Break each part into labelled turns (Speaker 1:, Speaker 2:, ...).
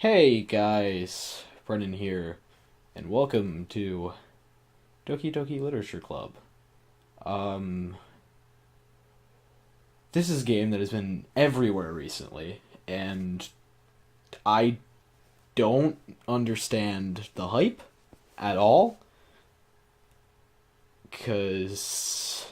Speaker 1: Hey guys, Brennan here, and welcome to Doki Doki Literature Club. Um, this is a game that has been everywhere recently, and I don't understand the hype at all, because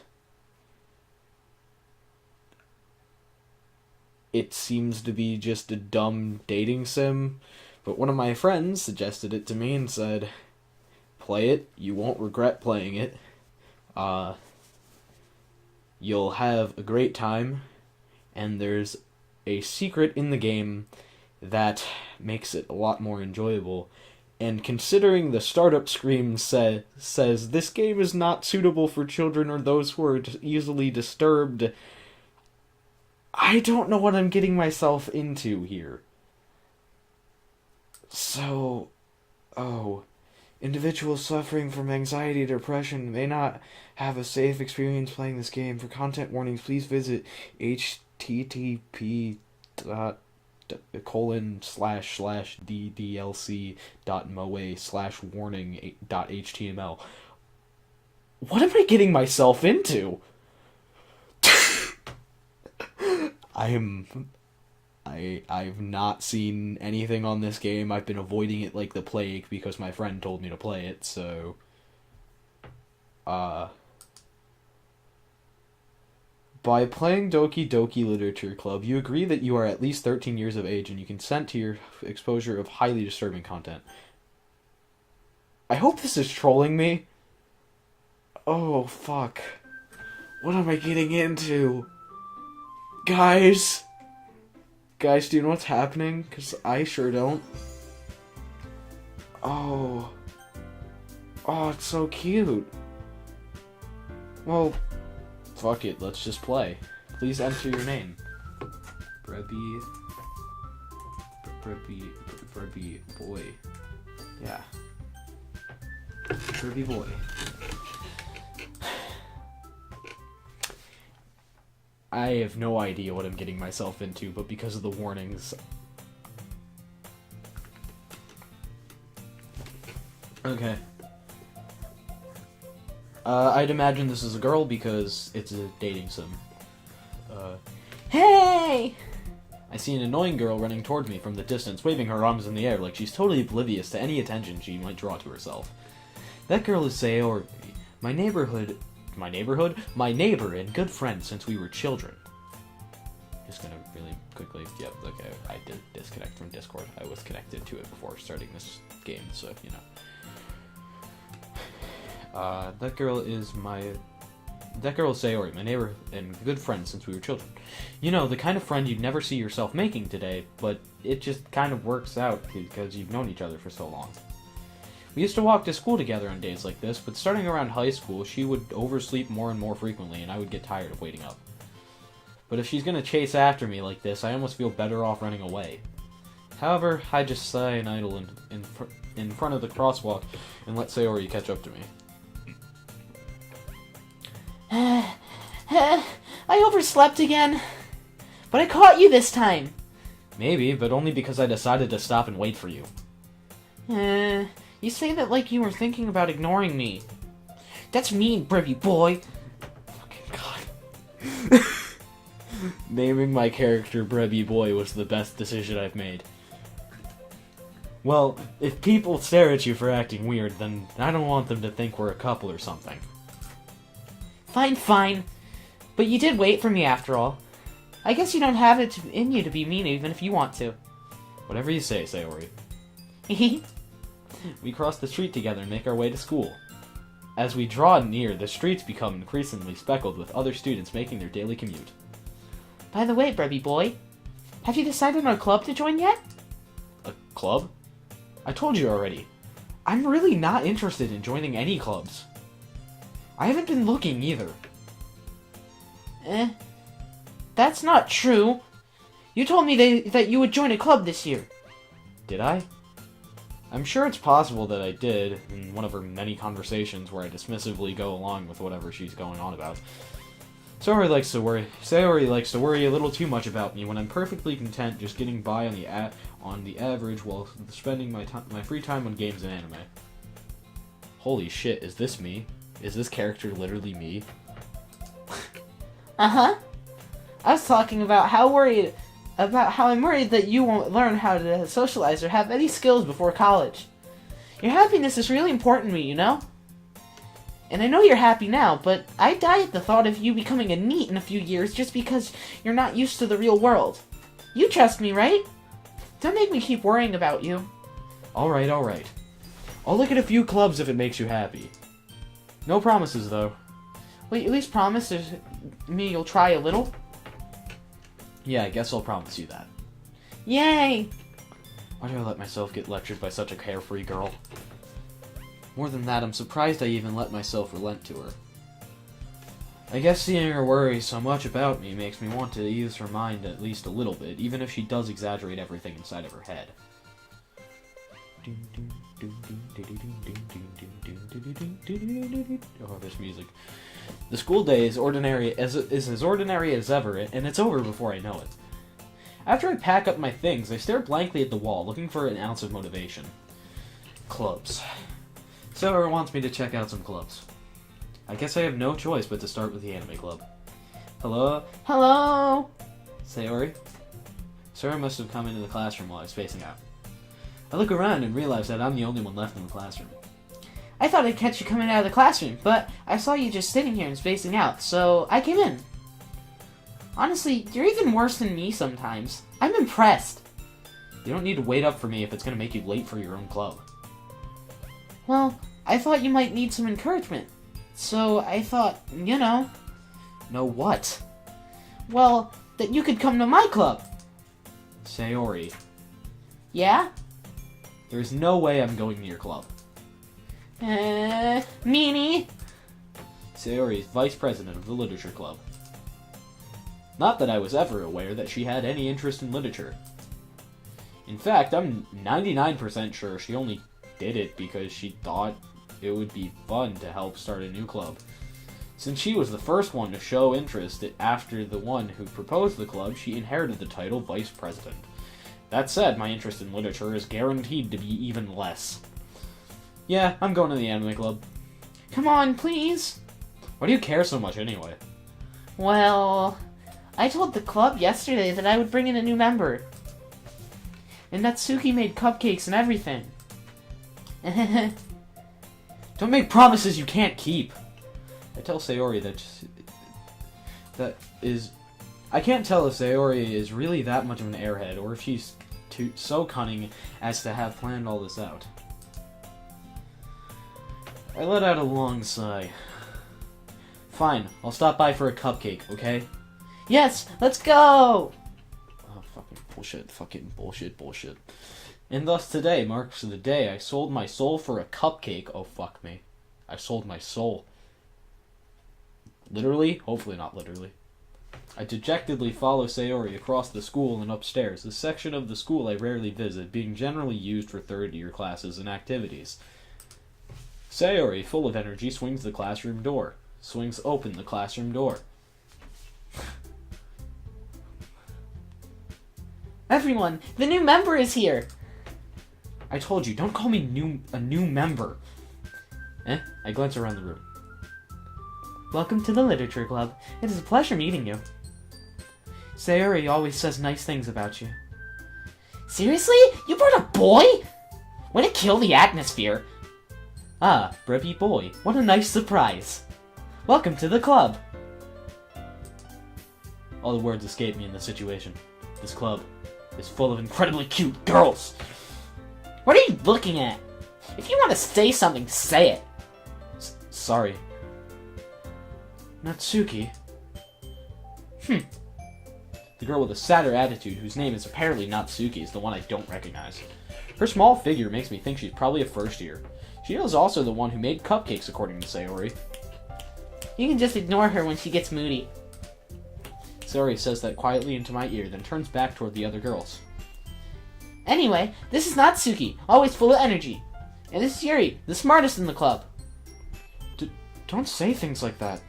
Speaker 1: it seems to be just a dumb dating sim. But one of my friends suggested it to me and said, play it, you won't regret playing it. Uh, you'll have a great time, and there's a secret in the game that makes it a lot more enjoyable. And considering the startup screen says this game is not suitable for children or those who are easily disturbed, I don't know what I'm getting myself into here. So, individuals suffering from anxiety or depression may not have a safe experience playing this game. For content warnings, please visit http://ddlc.moe/warning.html. What am I getting myself into? I've not seen anything on this game. I've been avoiding it like the plague because my friend told me to play it, so by playing Doki Doki Literature Club, you agree that you are at least 13 years of age and you consent to your exposure of highly disturbing content. I hope this is trolling me. Oh, fuck. What am I getting into? Guys, do you know what's happening? Because I sure don't. Oh, it's so cute. Well, fuck it, let's just play. Please enter your name. Brebby boy. Yeah. Brebby boy. I have no idea what I'm getting myself into, but because of the warnings... Okay. I'd imagine this is a girl because it's a dating sim. Hey! I see an annoying girl running toward me from the distance, waving her arms in the air like she's totally oblivious to any attention she might draw to herself. That girl is Sayori, my neighbor and good friend since we were children. Just gonna really quickly, yep, okay, I did disconnect from Discord. I was connected to it before starting this game, so, you know. That girl is Sayori, my neighbor and good friend since we were children. You know, the kind of friend you'd never see yourself making today, but it just kind of works out because you've known each other for so long. We used to walk to school together on days like this, but starting around high school, she would oversleep more and more frequently, and I would get tired of waiting up. But if she's gonna chase after me like this, I almost feel better off running away. However, I just sigh and idle in front of the crosswalk and let Sayori catch up to me.
Speaker 2: I overslept again. But I caught you this time.
Speaker 1: Maybe, but only because I decided to stop and wait for you.
Speaker 2: You say that like you were thinking about ignoring me. That's mean, Brebby boy.
Speaker 1: Fucking god. Naming my character Brebby Boy was the best decision I've made. Well, if people stare at you for acting weird, then I don't want them to think we're a couple or something.
Speaker 2: Fine. But you did wait for me after all. I guess you don't have it in you to be mean even if you want to.
Speaker 1: Whatever you say, Sayori. We cross the street together and make our way to school. As we draw near, the streets become increasingly speckled with other students making their daily commute.
Speaker 2: By the way, Brebby boy, have you decided on a club to join yet?
Speaker 1: A club? I told you already. I'm really not interested in joining any clubs. I haven't been looking either.
Speaker 2: That's not true. You told me that you would join a club this year.
Speaker 1: Did I? I'm sure it's possible that I did, in one of her many conversations where I dismissively go along with whatever she's going on about. Sayori likes to worry a little too much about me when I'm perfectly content just getting by on the average while spending my free time on games and anime. Holy shit, is this me? Is this character literally me?
Speaker 2: Uh-huh. I was talking about how I'm worried that you won't learn how to socialize or have any skills before college. Your happiness is really important to me, you know? And I know you're happy now, but I die at the thought of you becoming a NEET in a few years just because you're not used to the real world. You trust me, right? Don't make me keep worrying about you.
Speaker 1: Alright. I'll look at a few clubs if it makes you happy. No promises, though.
Speaker 2: Will you at least promise me you'll try a little?
Speaker 1: Yeah, I guess I'll promise you that.
Speaker 2: Yay!
Speaker 1: Why do I let myself get lectured by such a carefree girl? More than that, I'm surprised I even let myself relent to her. I guess seeing her worry so much about me makes me want to ease her mind at least a little bit, even if she does exaggerate everything inside of her head. Oh, this music. The school day is as ordinary as ever, and it's over before I know it. After I pack up my things, I stare blankly at the wall, looking for an ounce of motivation. Clubs. Sarah wants me to check out some clubs. I guess I have no choice but to start with the anime club. Hello?
Speaker 2: Hello?
Speaker 1: Sayori? Sarah must have come into the classroom while I was spacing out. I look around and realize that I'm the only one left in the classroom.
Speaker 2: I thought I'd catch you coming out of the classroom, but I saw you just sitting here and spacing out, so I came in. Honestly, you're even worse than me sometimes. I'm impressed.
Speaker 1: You don't need to wait up for me if it's going to make you late for your own club.
Speaker 2: Well, I thought you might need some encouragement. So I thought, you know...
Speaker 1: Know what?
Speaker 2: Well, that you could come to my club.
Speaker 1: Sayori.
Speaker 2: Yeah?
Speaker 1: There's no way I'm going to your club.
Speaker 2: Meanie.
Speaker 1: Sayori is vice president of the literature club. Not that I was ever aware that she had any interest in literature. In fact, I'm 99% sure she only did it because she thought it would be fun to help start a new club. Since she was the first one to show interest after the one who proposed the club, she inherited the title vice president. That said, my interest in literature is guaranteed to be even less. Yeah, I'm going to the anime club.
Speaker 2: Come on, please.
Speaker 1: Why do you care so much anyway?
Speaker 2: Well, I told the club yesterday that I would bring in a new member. And Natsuki made cupcakes and everything.
Speaker 1: Don't make promises you can't keep. I tell Sayori I can't tell if Sayori is really that much of an airhead, or if she's so cunning as to have planned all this out. I let out a long sigh. Fine, I'll stop by for a cupcake, okay?
Speaker 2: Yes, let's go!
Speaker 1: Oh, fucking bullshit. And thus today marks the day I sold my soul for a cupcake. Oh, fuck me. I sold my soul. Literally? Hopefully not literally. I dejectedly follow Sayori across the school and upstairs, the section of the school I rarely visit, being generally used for third-year classes and activities. Sayori, full of energy, swings open the classroom door.
Speaker 2: Everyone, the new member is here!
Speaker 1: I told you, don't call me a new member. I glance around the room.
Speaker 2: Welcome to the Literature Club. It is a pleasure meeting you. Sayori always says nice things about you. Seriously? You brought a boy? Way to kill the atmosphere. Ah, Brevy boy, what a nice surprise. Welcome to the club.
Speaker 1: All the words escape me in this situation. This club is full of incredibly cute girls.
Speaker 2: What are you looking at? If you want to say something, say it.
Speaker 1: Sorry. Natsuki? The girl with a sadder attitude, whose name is apparently Natsuki, is the one I don't recognize. Her small figure makes me think she's probably a first year. She is also the one who made cupcakes, according to Sayori.
Speaker 2: You can just ignore her when she gets moody.
Speaker 1: Sayori says that quietly into my ear, then turns back toward the other girls.
Speaker 2: Anyway, this is Natsuki, always full of energy. And this is Yuri, the smartest in the club.
Speaker 1: Don't say things like that.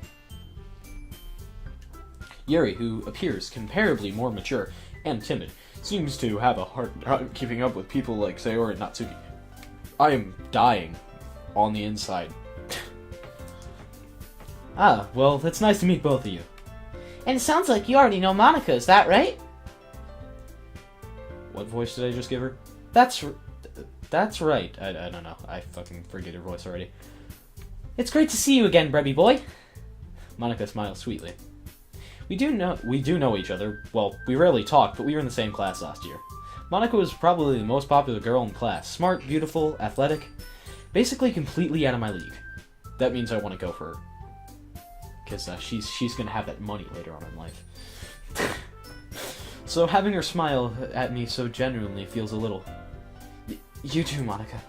Speaker 1: Yuri, who appears comparably more mature and timid, seems to have a hard time keeping up with people like Sayori and Natsuki. I am dying on the inside.
Speaker 2: Ah, well, it's nice to meet both of you. And it sounds like you already know Monica, is that right?
Speaker 1: What voice did I just give her?
Speaker 2: That's right.
Speaker 1: I don't know. I fucking forget her voice already.
Speaker 2: It's great to see you again, Brebby boy.
Speaker 1: Monica smiles sweetly. We do know each other. Well, we rarely talk, but we were in the same class last year. Monica was probably the most popular girl in class. Smart, beautiful, athletic. Basically completely out of my league. That means I want to go for her. Because she's going to have that money later on in life. So having her smile at me so genuinely feels a little... You too, Monica.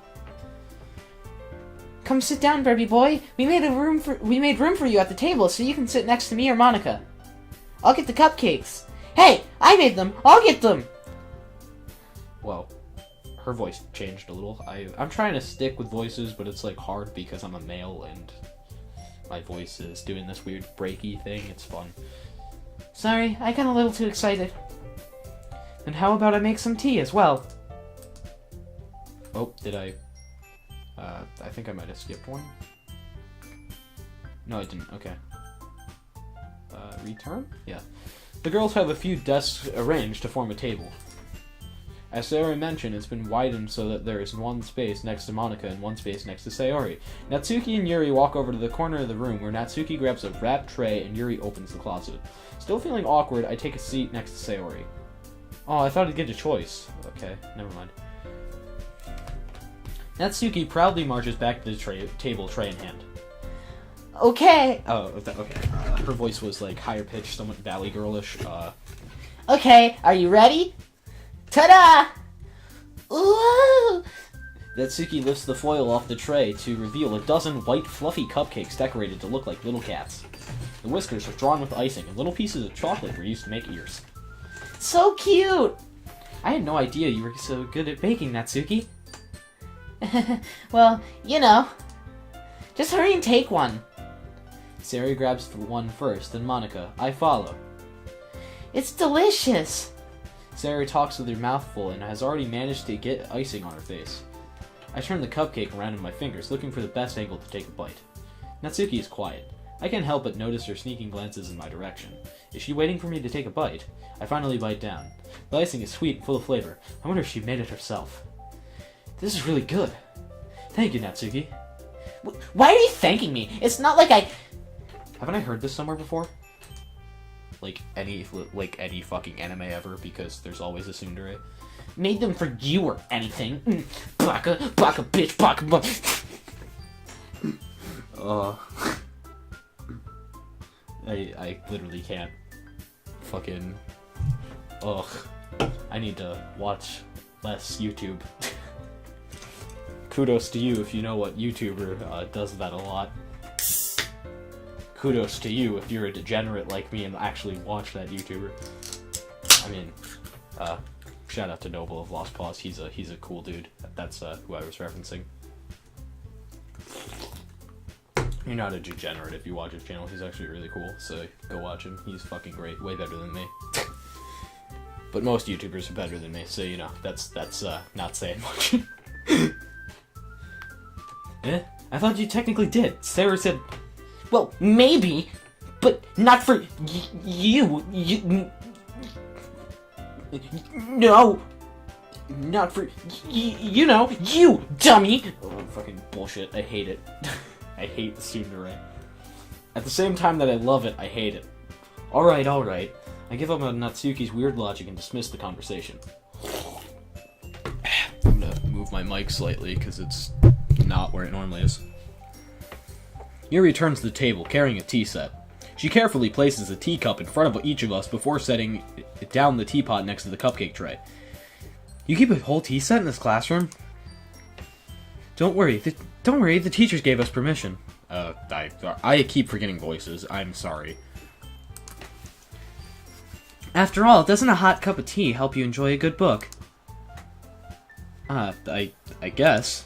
Speaker 2: Come sit down, Brebby boy. We made room for you at the table so you can sit next to me or Monica. I'll get the cupcakes. Hey, I made them. I'll get them.
Speaker 1: Well, her voice changed a little. I'm trying to stick with voices, but it's like hard because I'm a male and my voice is doing this weird breaky thing. It's fun.
Speaker 2: Sorry, I got a little too excited. And how about I make some tea as well?
Speaker 1: Oh, did I? I think I might have skipped one. No, I didn't. Okay. Return? Yeah. The girls have a few desks arranged to form a table. As Sayori mentioned, it's been widened so that there is one space next to Monica and one space next to Sayori. Natsuki and Yuri walk over to the corner of the room where Natsuki grabs a wrapped tray and Yuri opens the closet. Still feeling awkward, I take a seat next to Sayori. Oh, I thought I'd get a choice. Okay, never mind. Natsuki proudly marches back to the table, tray in hand.
Speaker 2: Okay.
Speaker 1: Oh, okay. Her voice was like higher pitched, somewhat valley girlish.
Speaker 2: Okay, are you ready? Ta-da! Ooh!
Speaker 1: Natsuki lifts the foil off the tray to reveal a dozen white, fluffy cupcakes decorated to look like little cats. The whiskers are drawn with icing, and little pieces of chocolate were used to make ears.
Speaker 2: So cute!
Speaker 1: I had no idea you were so good at baking, Natsuki.
Speaker 2: Well, you know. Just hurry and take one.
Speaker 1: Sayori grabs one first, then Monica. I follow.
Speaker 2: It's delicious!
Speaker 1: Sayori talks with her mouth full and has already managed to get icing on her face. I turn the cupcake around in my fingers, looking for the best angle to take a bite. Natsuki is quiet. I can't help but notice her sneaking glances in my direction. Is she waiting for me to take a bite? I finally bite down. The icing is sweet and full of flavor. I wonder if she made it herself. This is really good. Thank you, Natsuki.
Speaker 2: Why are you thanking me? It's not like I...
Speaker 1: Haven't I heard this somewhere before? Like any fucking anime ever, because there's always a tsundere.
Speaker 2: Made them for you or anything. Baka bitch, baka.
Speaker 1: I literally can't. Fucking. Ugh. I need to watch less YouTube. Kudos to you if you know what YouTuber does that a lot. Kudos to you if you're a degenerate like me and actually watch that YouTuber. I mean, shout out to Noble of Lost Paws. He's a cool dude. That's who I was referencing. You're not a degenerate if you watch his channel. He's actually really cool, so go watch him. He's fucking great. Way better than me. But most YouTubers are better than me, so you know, that's not saying much. Eh? I thought you technically did. Sarah said...
Speaker 2: Well, maybe, but not for you. No. Not for you know, you dummy.
Speaker 1: Oh, fucking bullshit. I hate it. I hate the tsundere. At the same time that I love it, I hate it. Alright. I give up on Natsuki's weird logic and dismiss the conversation. I'm gonna move my mic slightly because it's not where it normally is. Yuri returns to the table, carrying a tea set. She carefully places a teacup in front of each of us before setting down the teapot next to the cupcake tray. You keep a whole tea set in this classroom? Don't worry, the teachers gave us permission. I keep forgetting voices, I'm sorry.
Speaker 2: After all, doesn't a hot cup of tea help you enjoy a good book?
Speaker 1: I guess.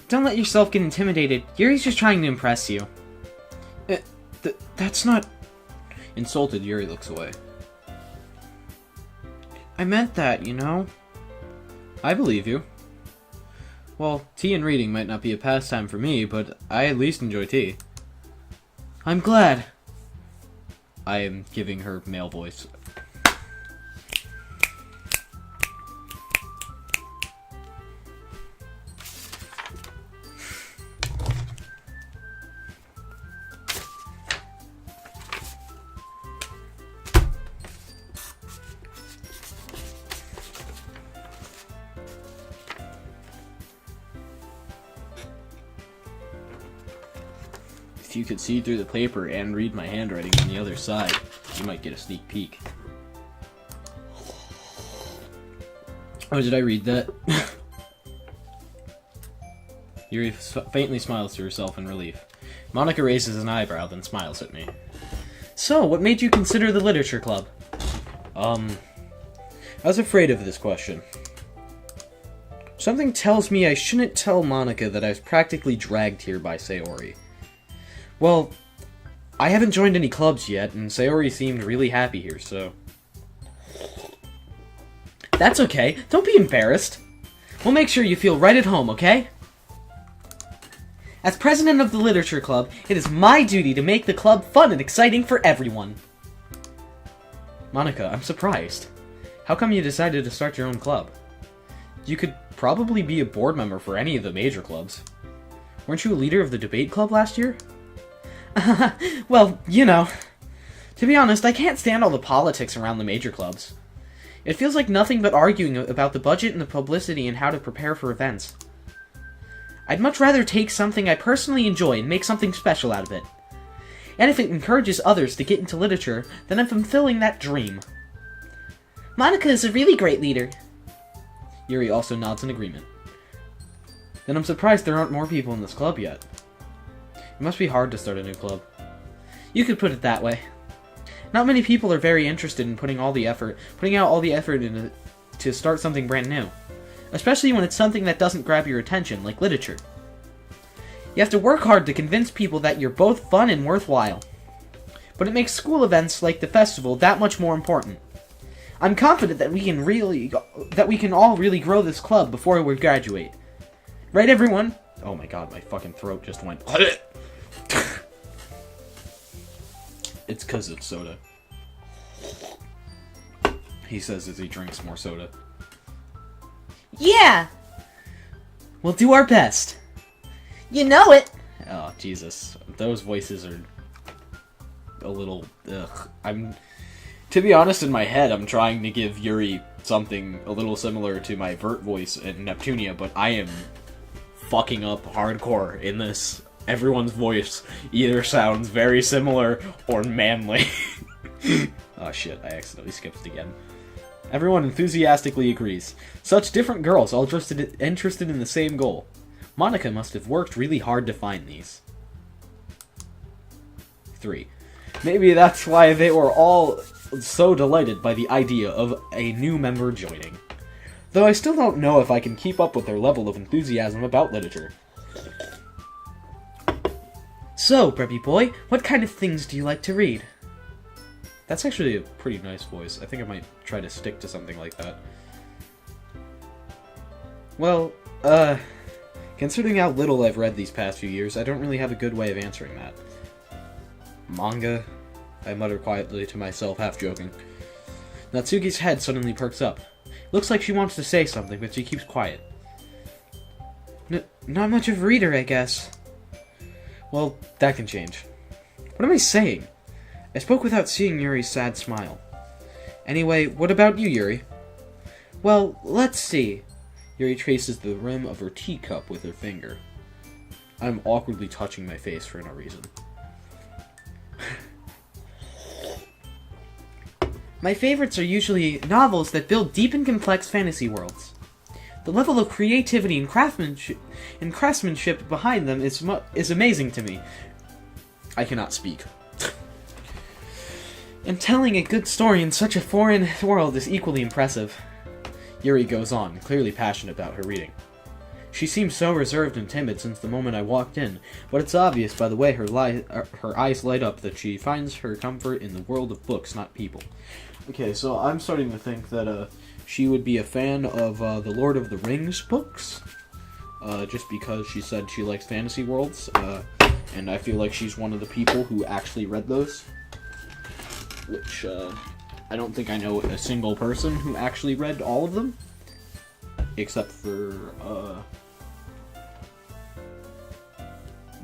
Speaker 2: Don't let yourself get intimidated. Yuri's just trying to impress you.
Speaker 1: That's not... Insulted, Yuri looks away. I meant that, you know? I believe you. Well, tea and reading might not be a pastime for me, but I at least enjoy tea. I'm glad. I am giving her male voice. If you could see through the paper and read my handwriting on the other side, you might get a sneak peek. Oh, did I read that? Yuri faintly smiles to herself in relief. Monica raises an eyebrow, then smiles at me. So, what made you consider the literature club? I was afraid of this question. Something tells me I shouldn't tell Monica that I was practically dragged here by Sayori. Well, I haven't joined any clubs yet, and Sayori seemed really happy here, so... That's okay. Don't be embarrassed. We'll make sure you feel right at home, okay? As president of the Literature Club, it is my duty to make the club fun and exciting for everyone. Monica, I'm surprised. How come you decided to start your own club? You could probably be a board member for any of the major clubs. Weren't you a leader of the debate club last year? Well, you know. To be honest, I can't stand all the politics around the major clubs. It feels like nothing but arguing about the budget and the publicity and how to prepare for events. I'd much rather take something I personally enjoy and make something special out of it. And if it encourages others to get into literature, then I'm fulfilling that dream. Monica is a really great leader. Yuri also nods in agreement. Then I'm surprised there aren't more people in this club yet. It must be hard to start a new club. You could put it that way. Not many people are very interested in putting out all the effort into to start something brand new. Especially when it's something that doesn't grab your attention, like literature. You have to work hard to convince people that you're both fun and worthwhile. But it makes school events like the festival that much more important. I'm confident that we can all really grow this club before we graduate. Right, everyone? Oh my god, my fucking throat just went... It's 'cause of soda. He says as he drinks more soda.
Speaker 2: Yeah!
Speaker 1: We'll do our best.
Speaker 2: You know it!
Speaker 1: Oh, Jesus. Those voices are a little... Ugh. To be honest, in my head, I'm trying to give Yuri something a little similar to my Vert voice in Neptunia, but I am fucking up hardcore in this. Everyone's voice either sounds very similar or manly. Oh shit, I accidentally skipped it again. Everyone enthusiastically agrees. Such different girls, all interested in the same goal. Monica must have worked really hard to find these. 3. Maybe that's why they were all so delighted by the idea of a new member joining. Though I still don't know if I can keep up with their level of enthusiasm about literature. So, Preppy Boy, what kind of things do you like to read? That's actually a pretty nice voice. I think I might try to stick to something like that. Well, considering how little I've read these past few years, I don't really have a good way of answering that. Manga? I mutter quietly to myself, half joking. Natsuki's head suddenly perks up. Looks like she wants to say something, but she keeps quiet. Not much of a reader, I guess. Well, that can change. What am I saying? I spoke without seeing Yuri's sad smile. Anyway, what about you, Yuri? Well, let's see. Yuri traces the rim of her teacup with her finger. I'm awkwardly touching my face for no reason. My favorites are usually novels that build deep and complex fantasy worlds. The level of creativity and craftsmanship behind them is amazing to me. I cannot speak. And telling a good story in such a foreign world is equally impressive. Yuri goes on, clearly passionate about her reading. She seems so reserved and timid since the moment I walked in, but it's obvious by the way her eyes light up that she finds her comfort in the world of books, not people. Okay, so I'm starting to think that she would be a fan of the Lord of the Rings books, just because she said she likes fantasy worlds, and I feel like she's one of the people who actually read those, which I don't think I know a single person who actually read all of them, except for,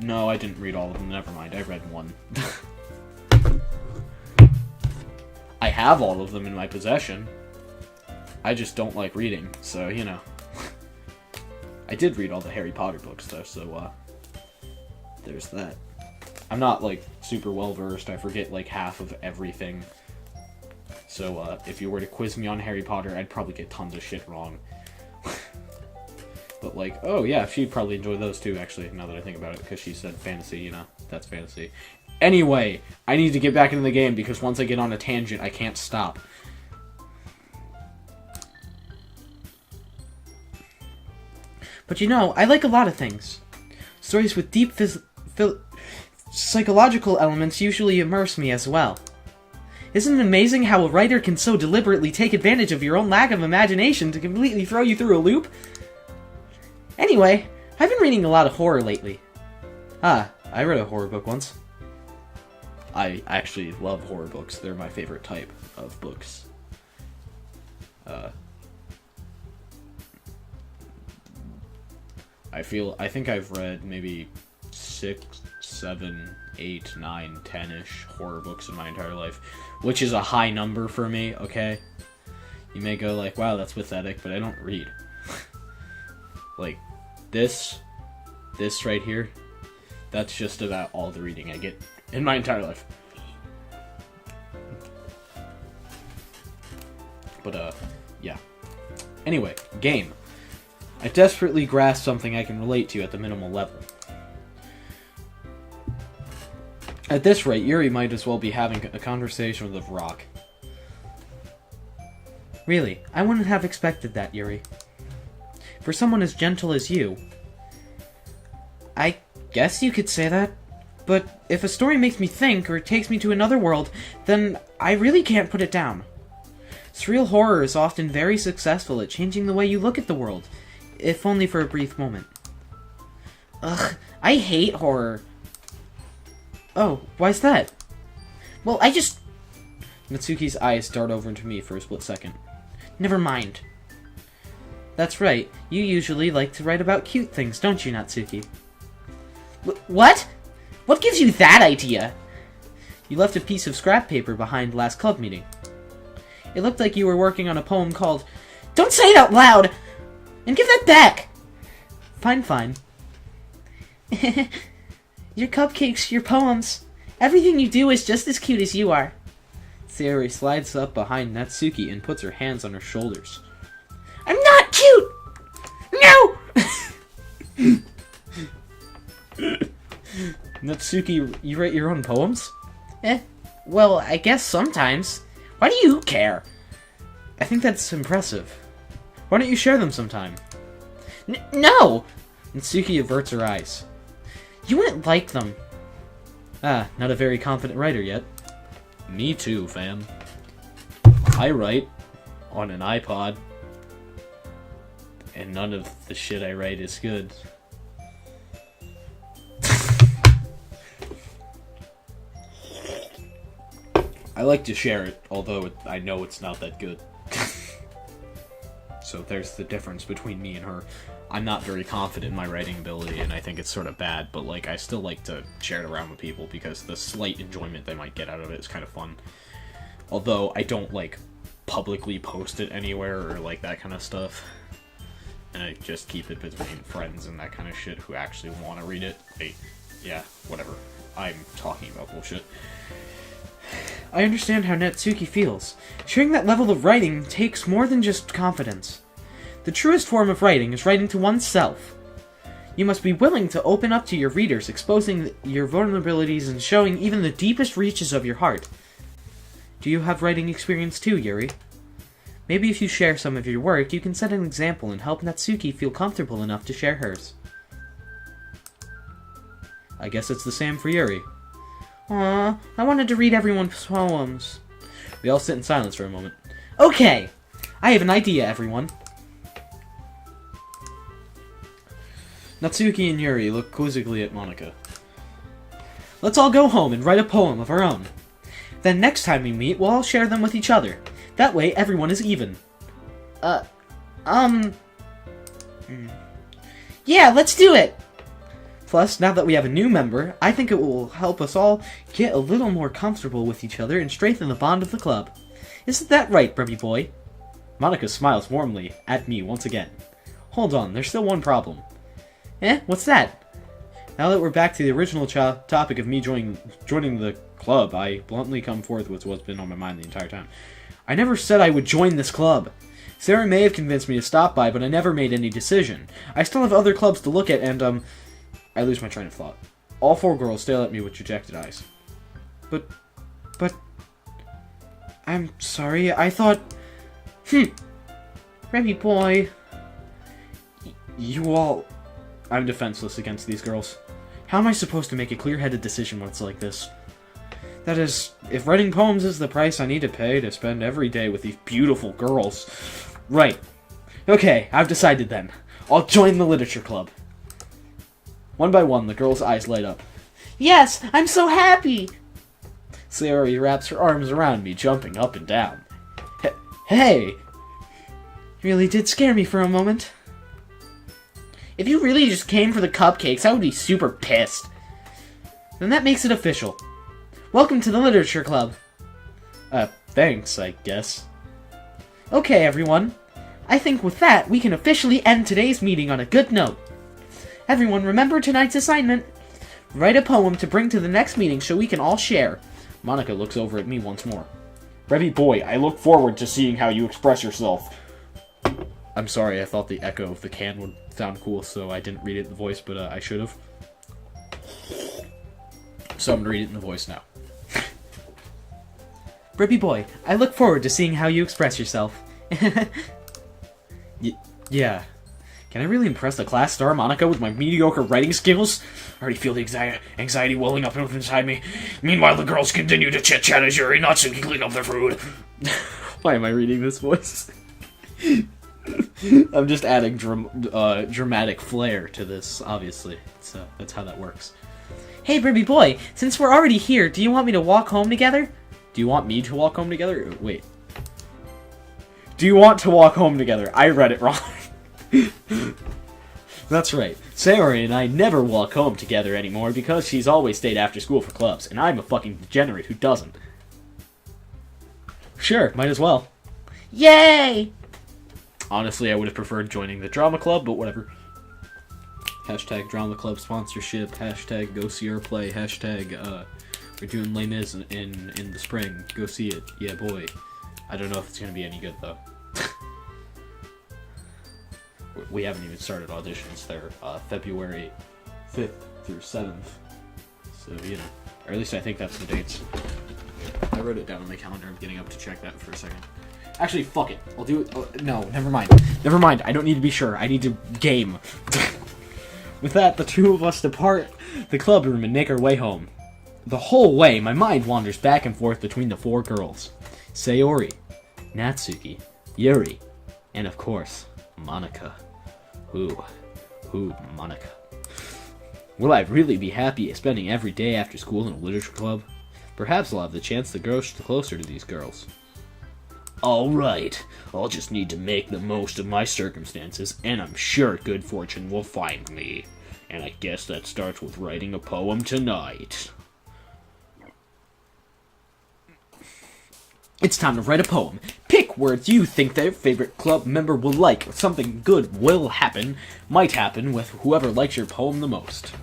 Speaker 1: no, I didn't read all of them, never mind, I read one. I have all of them in my possession. I just don't like reading, so, you know. I did read all the Harry Potter books, though, so, there's that. I'm not, like, super well-versed. I forget, like, half of everything. So, if you were to quiz me on Harry Potter, I'd probably get tons of shit wrong. But, like, oh, yeah, she'd probably enjoy those, too, actually, now that I think about it, because she said fantasy, you know. That's fantasy. Anyway, I need to get back into the game, because once I get on a tangent, I can't stop.
Speaker 2: But you know, I like a lot of things. Stories with deep psychological elements usually immerse me as well. Isn't it amazing how a writer can so deliberately take advantage of your own lack of imagination to completely throw you through a loop? Anyway, I've been reading a lot of horror lately.
Speaker 1: Ah, I read a horror book once. I actually love horror books. They're my favorite type of books. I think I've read maybe 6, 7, 8, 9, 10-ish horror books in my entire life, which is a high number for me, okay? You may go like, wow, that's pathetic, but I don't read. Like, this right here, that's just about all the reading I get in my entire life. But, yeah. Anyway, game. I desperately grasp something I can relate to at the minimal level. At this rate, Yuri might as well be having a conversation with a rock.
Speaker 2: Really, I wouldn't have expected that, Yuri. For someone as gentle as you, I guess you could say that. But if a story makes me think or takes me to another world, then I really can't put it down. Surreal horror is often very successful at changing the way you look at the world, if only for a brief moment. Ugh, I hate horror. Oh, why's that? Well, I just...
Speaker 1: Natsuki's eyes dart over into me for a split second.
Speaker 2: Never mind. That's right, you usually like to write about cute things, don't you, Natsuki? What? What gives you that idea? You left a piece of scrap paper behind last club meeting. It looked like you were working on a poem called... Don't say it out loud! And give that back! Fine, fine. Your cupcakes, your poems, everything you do is just as cute as you are.
Speaker 1: Sayori slides up behind Natsuki and puts her hands on her shoulders.
Speaker 2: I'm not cute! No!
Speaker 1: Natsuki, you write your own poems?
Speaker 2: Well, I guess sometimes. Why do you care?
Speaker 1: I think that's impressive. Why don't you share them sometime?
Speaker 2: No!
Speaker 1: Natsuki averts her eyes.
Speaker 2: You wouldn't like them.
Speaker 1: Ah, not a very confident writer yet. Me too, fam. I write on an iPod, and none of the shit I write is good. I like to share it, although I know it's not that good. So there's the difference between me and her. I'm not very confident in my writing ability, and I think it's sort of bad, but, like, I still like to share it around with people, because the slight enjoyment they might get out of it is kind of fun. Although, I don't, like, publicly post it anywhere, or, like, that kind of stuff. And I just keep it between friends and that kind of shit who actually want to read it. Yeah, whatever. I'm talking about bullshit.
Speaker 2: I understand how Natsuki feels. Sharing that level of writing takes more than just confidence. The truest form of writing is writing to oneself. You must be willing to open up to your readers, exposing your vulnerabilities and showing even the deepest reaches of your heart. Do you have writing experience too, Yuri? Maybe if you share some of your work, you can set an example and help Natsuki feel comfortable enough to share hers.
Speaker 1: I guess it's the same for Yuri.
Speaker 2: Aww, I wanted to read everyone's poems.
Speaker 1: We all sit in silence for a moment.
Speaker 2: Okay, I have an idea, everyone.
Speaker 1: Natsuki and Yuri look quizzically at Monika.
Speaker 2: Let's all go home and write a poem of our own. Then next time we meet, we'll all share them with each other. That way, everyone is even. Yeah, let's do it! Plus, now that we have a new member, I think it will help us all get a little more comfortable with each other and strengthen the bond of the club. Isn't that right, Brevy boy?
Speaker 1: Monika smiles warmly at me once again. Hold on, there's still one problem.
Speaker 2: What's that?
Speaker 1: Now that we're back to the original topic of me joining the club, I bluntly come forth with what's been on my mind the entire time. I never said I would join this club. Sarah may have convinced me to stop by, but I never made any decision. I still have other clubs to look at, and, I lose my train of thought. All 4 girls stare at me with dejected eyes. But... I'm sorry, I thought...
Speaker 2: Remy boy...
Speaker 1: You all... I'm defenseless against these girls. How am I supposed to make a clear-headed decision when it's like this? That is, if writing poems is the price I need to pay to spend every day with these beautiful girls... Right. Okay, I've decided then. I'll join the literature club. One by one, the girls' eyes light up.
Speaker 2: Yes, I'm so happy!
Speaker 1: Sayori wraps her arms around me, jumping up and down. Hey!
Speaker 2: You really did scare me for a moment. If you really just came for the cupcakes, I would be super pissed. Then that makes it official. Welcome to the literature club.
Speaker 1: Thanks, I guess.
Speaker 2: Okay, everyone. I think with that, we can officially end today's meeting on a good note. Everyone, remember tonight's assignment. Write a poem to bring to the next meeting so we can all share.
Speaker 1: Monika looks over at me once more. Brevy boy, I look forward to seeing how you express yourself. I'm sorry, I thought the echo of the can would sound cool, so I didn't read it in the voice, but I should have. So I'm gonna read it in the voice now.
Speaker 2: Brevy boy, I look forward to seeing how you express yourself.
Speaker 1: Yeah. Can I really impress the class star Monika with my mediocre writing skills? I already feel the anxiety welling up inside me. Meanwhile, the girls continue to chit-chat as Yuri and Natsuki clean up their food. Why am I reading this voice? I'm just adding dramatic flair to this, obviously. So that's how that works.
Speaker 2: Hey, Brevy boy, since we're already here, do you want me to walk home together?
Speaker 1: Do you want me to walk home together? Wait. Do you want to walk home together? I read it wrong. That's right. Sayori and I never walk home together anymore because she's always stayed after school for clubs, and I'm a fucking degenerate who doesn't. Sure, might as well.
Speaker 2: Yay!
Speaker 1: Honestly, I would have preferred joining the drama club, but whatever. Hashtag drama club sponsorship, hashtag go see our play, hashtag we're doing Les Mis in the spring. Go see it. Yeah, boy. I don't know if it's gonna be any good, though. We haven't even started auditions. They're February 5th through 7th. So, you know. Or at least I think that's the dates. I wrote it down on my calendar. I'm getting up to check that for a second. Actually, fuck it. I'll do it. Oh, no, never mind. Never mind. I don't need to be sure. I need to game. With that, the two of us depart the club room and make our way home. The whole way, my mind wanders back and forth between the 4 girls. Sayori, Natsuki, Yuri, and of course, Monika. Ooh, Monika. Will I really be happy spending every day after school in a literature club? Perhaps I'll have the chance to grow closer to these girls. Alright, I'll just need to make the most of my circumstances, and I'm sure good fortune will find me. And I guess that starts with writing a poem tonight. It's time to write a poem. Pick words you think their favorite club member will like. Something good will happen, might happen with whoever likes your poem the most.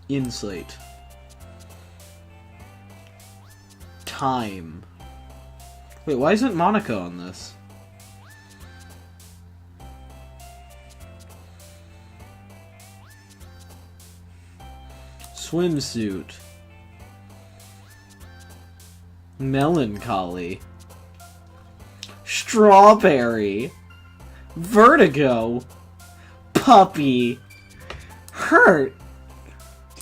Speaker 1: Insight. Time. Wait, why isn't Monika on this? Swimsuit. Melancholy. Strawberry. Vertigo. Puppy. Hurt.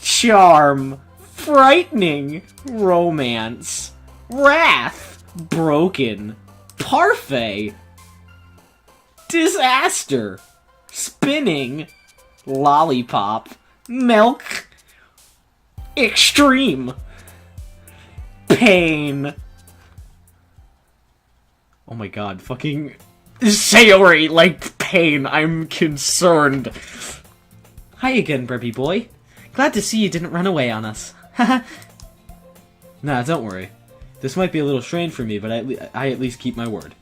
Speaker 1: Charm.
Speaker 3: frightening, romance, wrath, broken, parfait, disaster, spinning, lollipop, milk, extreme, pain. Oh my god, fucking Sayori, like pain, I'm concerned. Hi again, Breppy boy. Glad to see you didn't run away on us. Nah, don't worry. This might be a little strange for me, but I at least keep my word.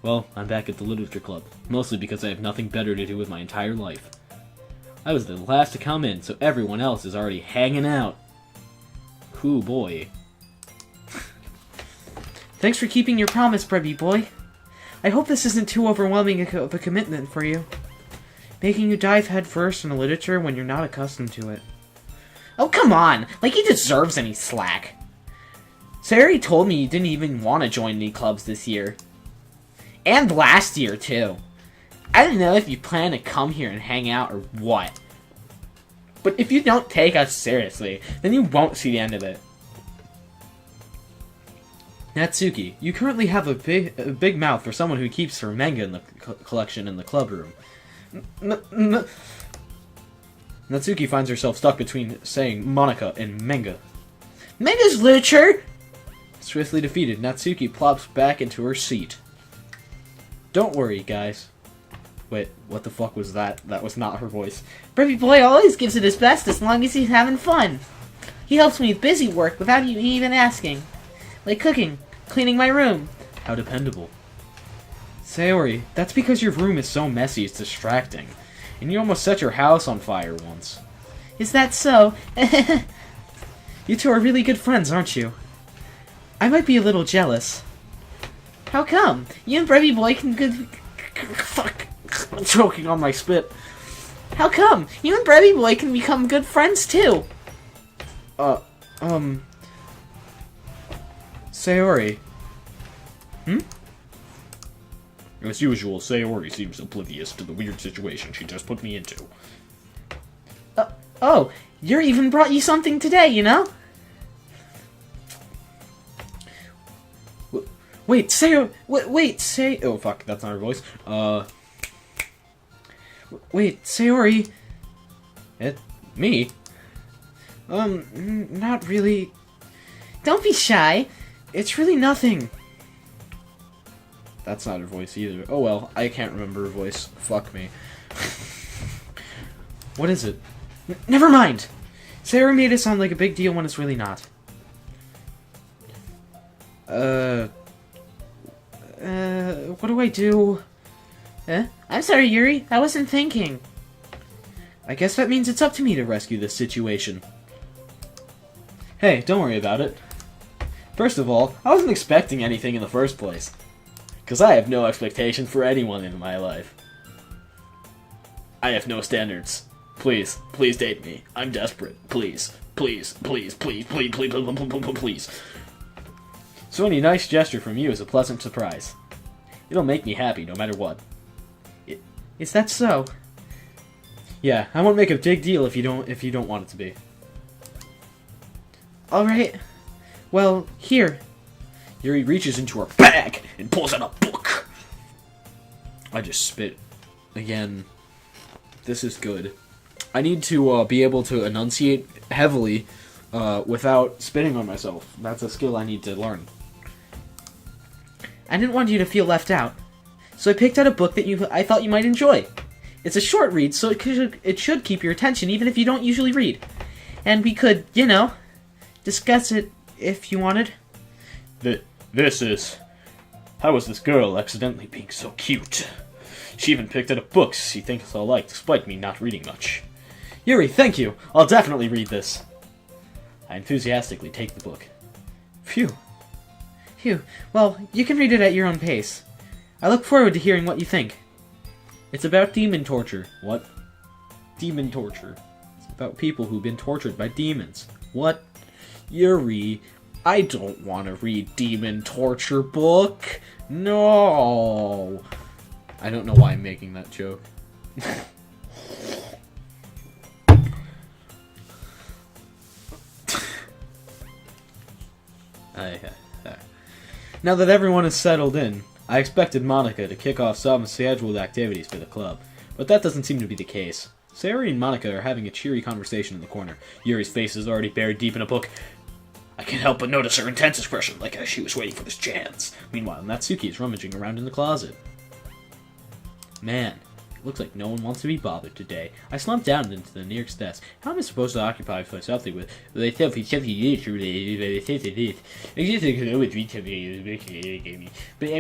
Speaker 3: Well, I'm back at the Literature Club, mostly because I have nothing better to do with my entire life. I was the last to come in, so everyone else is already hanging out. Hoo boy. Thanks for keeping your promise, Breppy boy. I hope this isn't too overwhelming of a commitment for you. Making you dive headfirst into literature when you're not accustomed to it. Oh, come on! Like he deserves any slack. Sayori told me you didn't even want to join any clubs this year. And last year, too. I don't know if you plan to come here and hang out or what. But if you don't take us seriously, then you won't see the end of it. Natsuki, you currently have a big mouth for someone who keeps her manga in the collection in the club room. Natsuki finds herself stuck between saying Monica and manga. Manga's literature! Swiftly defeated, Natsuki plops back into her seat. Don't worry, guys. Wait, what the fuck was that? That was not her voice. Breppy boy always gives it his best as long as he's having fun. He helps me with busy work without you even asking. Like cooking, cleaning my room. How dependable. Sayori, that's because your room is so messy it's distracting. And you almost set your house on fire once. Is that so? You two are really good friends, aren't you? I might be a little jealous. How come? You and Breppy boy can fuck. I'm choking on my spit. How come? You and Breppy boy can become good friends too. Sayori. As usual, Sayori seems oblivious to the weird situation she just put me into. Oh, Yuri even brought you something today, you know? Wait, Sayori... Oh, fuck, that's not her voice. Wait, Sayori... Me? Not really... Don't be shy. It's really nothing. That's not her voice either. Oh well, I can't remember her voice. Fuck me. What is it? Never mind! Sayori made it sound like a big deal when it's really not. What do I do? I'm sorry, Yuri. I wasn't thinking. I guess that means it's up to me to rescue this situation. Hey, don't worry about it. First of all, I wasn't expecting anything in the first place. Because I have no expectations for anyone in my life. I have no standards. Please, please date me. I'm desperate. Please, please, please, please, please, please, please, please. So any nice gesture from you is a pleasant surprise. It'll make me happy no matter what. Is that so? Yeah, I won't make a big deal if you don't want it to be. All right. Well, here. Yuri reaches into her bag and pulls out a book. I just spit. Again. This is good. I need to be able to enunciate heavily without spitting on myself. That's a skill I need to learn. I didn't want you to feel left out, so I picked out a book that I thought you might enjoy. It's a short read, so it should keep your attention even if you don't usually read. And we could, you know, discuss it if you wanted. This is... How is this girl accidentally being so cute? She even picked out a book she thinks I'll like, despite me not reading much. Yuri, thank you! I'll definitely read this. I enthusiastically take the book. Phew. Well, you can read it at your own pace. I look forward to hearing what you think. It's about demon torture. What? Demon torture. It's about people who've been tortured by demons. What? Yuri, I don't want to read demon torture book. No. I don't know why I'm making that joke.
Speaker 1: Now that everyone is settled in, I expected Monica to kick off some scheduled activities for the club, but that doesn't seem to be the case. Sayori and Monica are having a cheery conversation in the corner. Yuri's face is already buried deep in a book. I can't help but notice her intense expression, like as she was waiting for this chance. Meanwhile, Natsuki is rummaging around in the closet. Man, it looks like no one wants to be bothered today. I slumped down into the nearest desk. How am I supposed to occupy myself with but I'm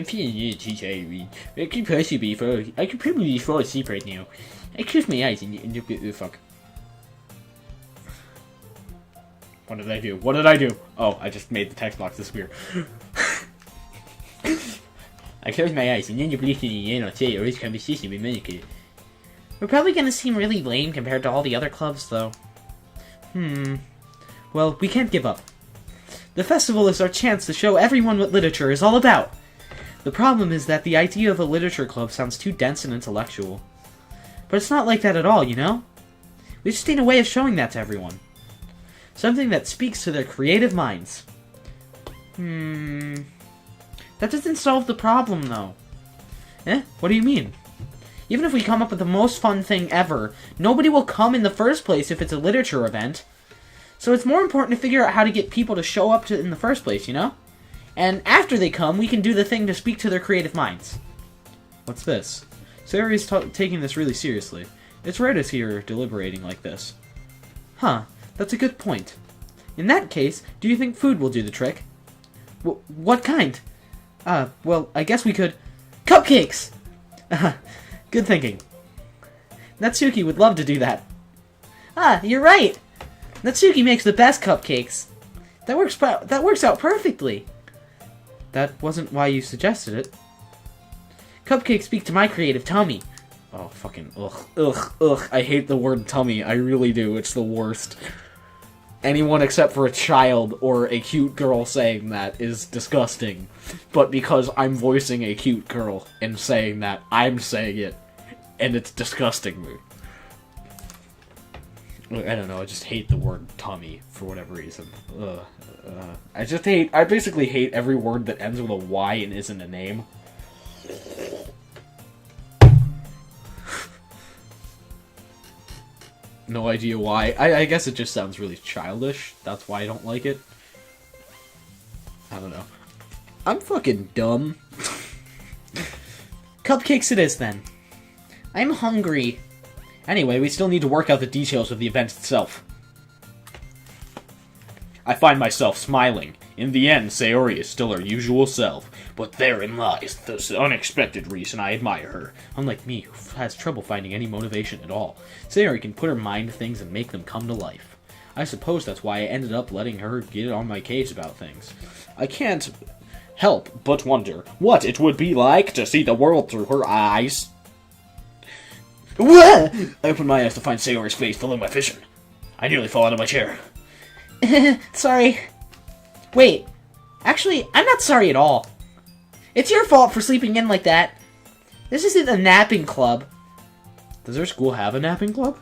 Speaker 1: feeling a little too tired. I could probably fall asleep right now. I close my eyes and look at the fuck. What did I do? What did I do? Oh, I just made the text box disappear. I close my eyes and then you believe in and I'll say or this conversation with Monica.
Speaker 3: We're probably gonna seem really lame compared to all the other clubs, though. Well, we can't give up. The festival is our chance to show everyone what literature is all about. The problem is that the idea of a literature club sounds too dense and intellectual. But it's not like that at all, you know? We just need a way of showing that to everyone. Something that speaks to their creative minds. That doesn't solve the problem, though. What do you mean? Even if we come up with the most fun thing ever, nobody will come in the first place if it's a literature event. So it's more important to figure out how to get people to show up in the first place, you know? And after they come, we can do the thing to speak to their creative minds. What's this? Sayori is taking this really seriously. It's rare to see her deliberating like this. Huh, that's a good point. In that case, do you think food will do the trick? What kind? Well, I guess we could... Cupcakes! Good thinking. Natsuki would love to do that. You're right! Natsuki makes the best cupcakes. That works out perfectly. That wasn't why you suggested it. Cupcakes speak to my creative tummy.
Speaker 1: Oh, fucking ugh. I hate the word tummy. I really do. It's the worst. Anyone except for a child or a cute girl saying that is disgusting. But because I'm voicing a cute girl and saying that, I'm saying it. And it's disgusting me. I don't know, I just hate the word tummy for whatever reason. I basically hate every word that ends with a Y and isn't a name. No idea why. I guess it just sounds really childish. That's why I don't like it. I don't know. I'm fucking dumb.
Speaker 3: Cupcakes it is, then. I'm hungry.
Speaker 1: Anyway, we still need to work out the details of the event itself. I find myself smiling. In the end, Sayori is still her usual self. But therein lies the unexpected reason I admire her. Unlike me, who has trouble finding any motivation at all, Sayori can put her mind to things and make them come to life. I suppose that's why I ended up letting her get on my case about things. I can't help but wonder what it would be like to see the world through her eyes. I opened my eyes to find Sayori's face filling my vision. I nearly fell out of my chair.
Speaker 3: Sorry. Wait. Actually, I'm not sorry at all. It's your fault for sleeping in like that. This isn't a napping club.
Speaker 1: Does our school have a napping club?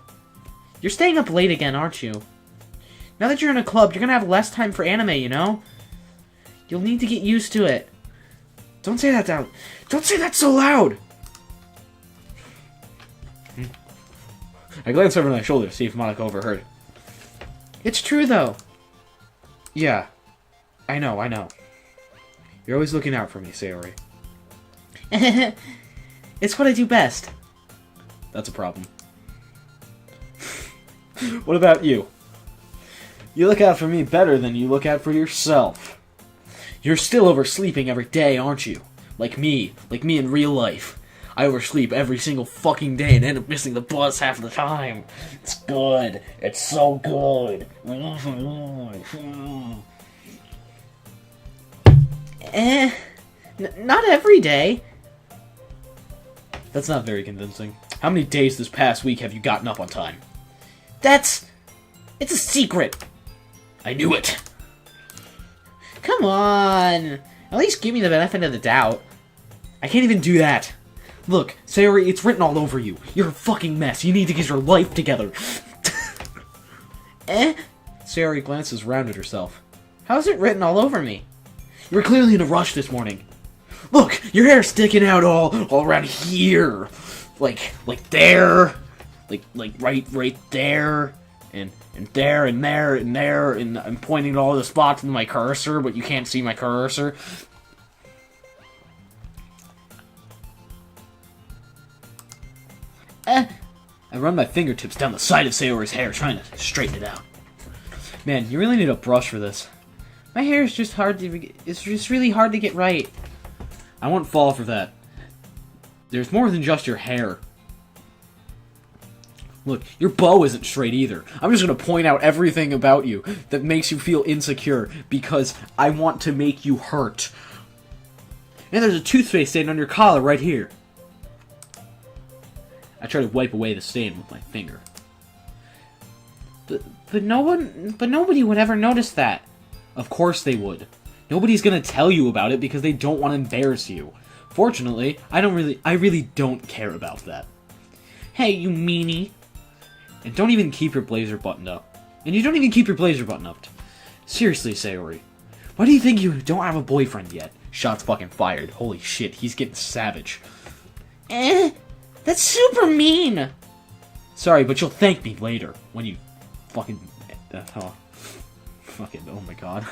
Speaker 3: You're staying up late again, aren't you? Now that you're in a club, you're gonna have less time for anime, you know? You'll need to get used to it.
Speaker 1: Don't say that down. Don't say that so loud! I glanced over my shoulder to see if Monica overheard.
Speaker 3: It's true, though.
Speaker 1: Yeah. I know. You're always looking out for me, Sayori.
Speaker 3: It's what I do best.
Speaker 1: That's a problem. What about you? You look out for me better than you look out for yourself. You're still oversleeping every day, aren't you? Like me in real life. I oversleep every single fucking day and end up missing the bus half the time. It's good. It's so good.
Speaker 3: Not every day.
Speaker 1: That's not very convincing. How many days this past week have you gotten up on time?
Speaker 3: It's a secret.
Speaker 1: I knew it.
Speaker 3: Come on. At least give me the benefit of the doubt.
Speaker 1: I can't even do that. Look, Sayori, it's written all over you. You're a fucking mess. You need to get your life together. Sayori glances round at herself.
Speaker 3: How is it written all over me? You were clearly in a rush this morning. Look, your hair's sticking out all around here. Like there. Like right there. And there and there and there. And I'm pointing to all the spots with my cursor, but you can't see my cursor. I run my fingertips down the side of Sayori's hair, trying to straighten it out. Man, you really need a brush for this. My hair is just it's just really hard to get right. I won't fall for that. There's more than just your hair. Look, your bow isn't straight either. I'm just gonna point out everything about you that makes you feel insecure because I want to make you hurt. And there's a toothpaste stain on your collar right here. I try to wipe away the stain with my finger. But nobody would ever notice that. Of course they would. Nobody's gonna tell you about it because they don't want to embarrass you. Fortunately, I really don't care about that. Hey, you meanie. And don't even keep your blazer buttoned up. And you don't even keep your blazer buttoned up. Seriously, Sayori. Why do you think you don't have a boyfriend yet? Shots fucking fired. Holy shit, he's getting savage. That's super mean! Sorry, but you'll thank me later. When you fucking... oh my god.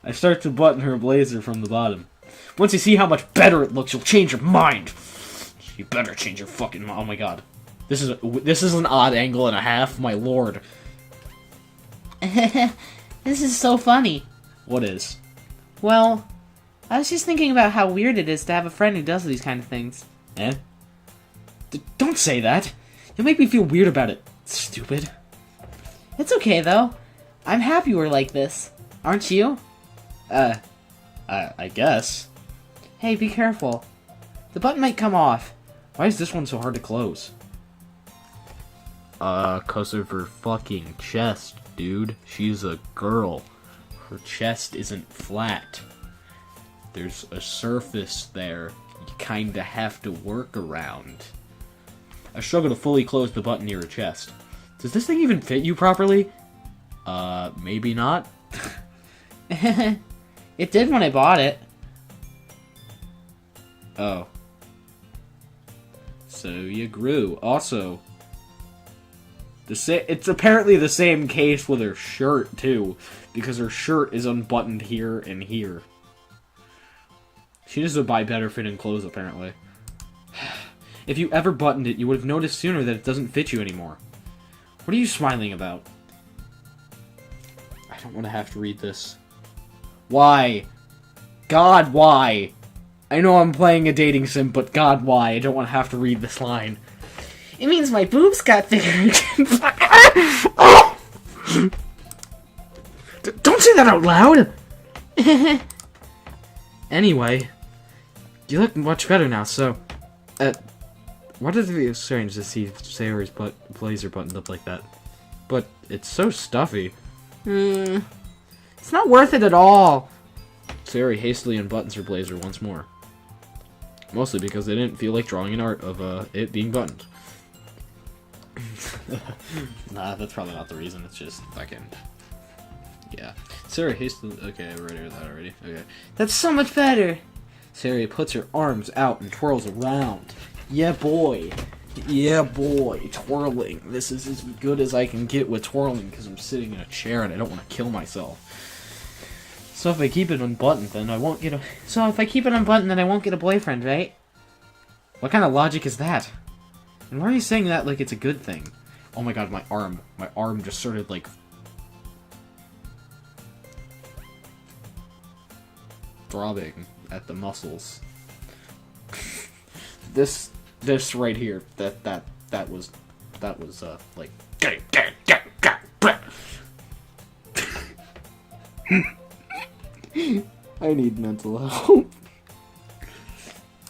Speaker 3: I start to button her blazer from the bottom. Once you see how much better it looks, you'll change your mind. You better change your fucking... oh my god. This is an odd angle and a half, my lord.
Speaker 2: This is so funny.
Speaker 3: What is?
Speaker 2: Well, I was just thinking about how weird it is to have a friend who does these kind of things.
Speaker 3: Eh? Don't say that. You'll make me feel weird about it, stupid.
Speaker 2: It's okay, though. I'm happy we're like this. Aren't you?
Speaker 3: I guess.
Speaker 2: Hey, be careful. The button might come off.
Speaker 3: Why is this one so hard to close? 'Cause of her fucking chest, dude. She's a girl. Her chest isn't flat. There's a surface there you kinda have to work around. I struggle to fully close the button near her chest. Does this thing even fit you properly? Maybe not.
Speaker 2: It did when I bought it.
Speaker 3: Oh. So you grew. Also, it's apparently the same case with her shirt, too. Because her shirt is unbuttoned here and here. She needs to buy better fitting clothes, apparently. If you ever buttoned it, you would have noticed sooner that it doesn't fit you anymore. What are you smiling about? I don't want to have to read this. Why? God, why? I know I'm playing a dating sim, but God, why? I don't want to have to read this line.
Speaker 2: It means my boobs got bigger.
Speaker 3: Don't say that out loud! Anyway, you look much better now, so... why does it feel strange to see Sayori's blazer buttoned up like that? But it's so stuffy.
Speaker 2: It's not worth it at all.
Speaker 3: Sayori hastily unbuttons her blazer once more. Mostly because they didn't feel like drawing an art of it being buttoned. Nah, that's probably not the reason. It's just fucking... yeah. Sayori hastily... okay, I read that already. Okay.
Speaker 2: That's so much better.
Speaker 3: Sayori puts her arms out and twirls around. Yeah, boy. Yeah, boy. Twirling. This is as good as I can get with twirling because I'm sitting in a chair and I don't want to kill myself.
Speaker 2: So if I keep it unbuttoned, then I won't get a... So if I keep it unbuttoned, then I won't get a boyfriend, right?
Speaker 3: What kind of logic is that? And why are you saying that like it's a good thing? Oh my god, my arm. My arm just started, like... throbbing at the muscles. This right here, that was, like... I need mental help.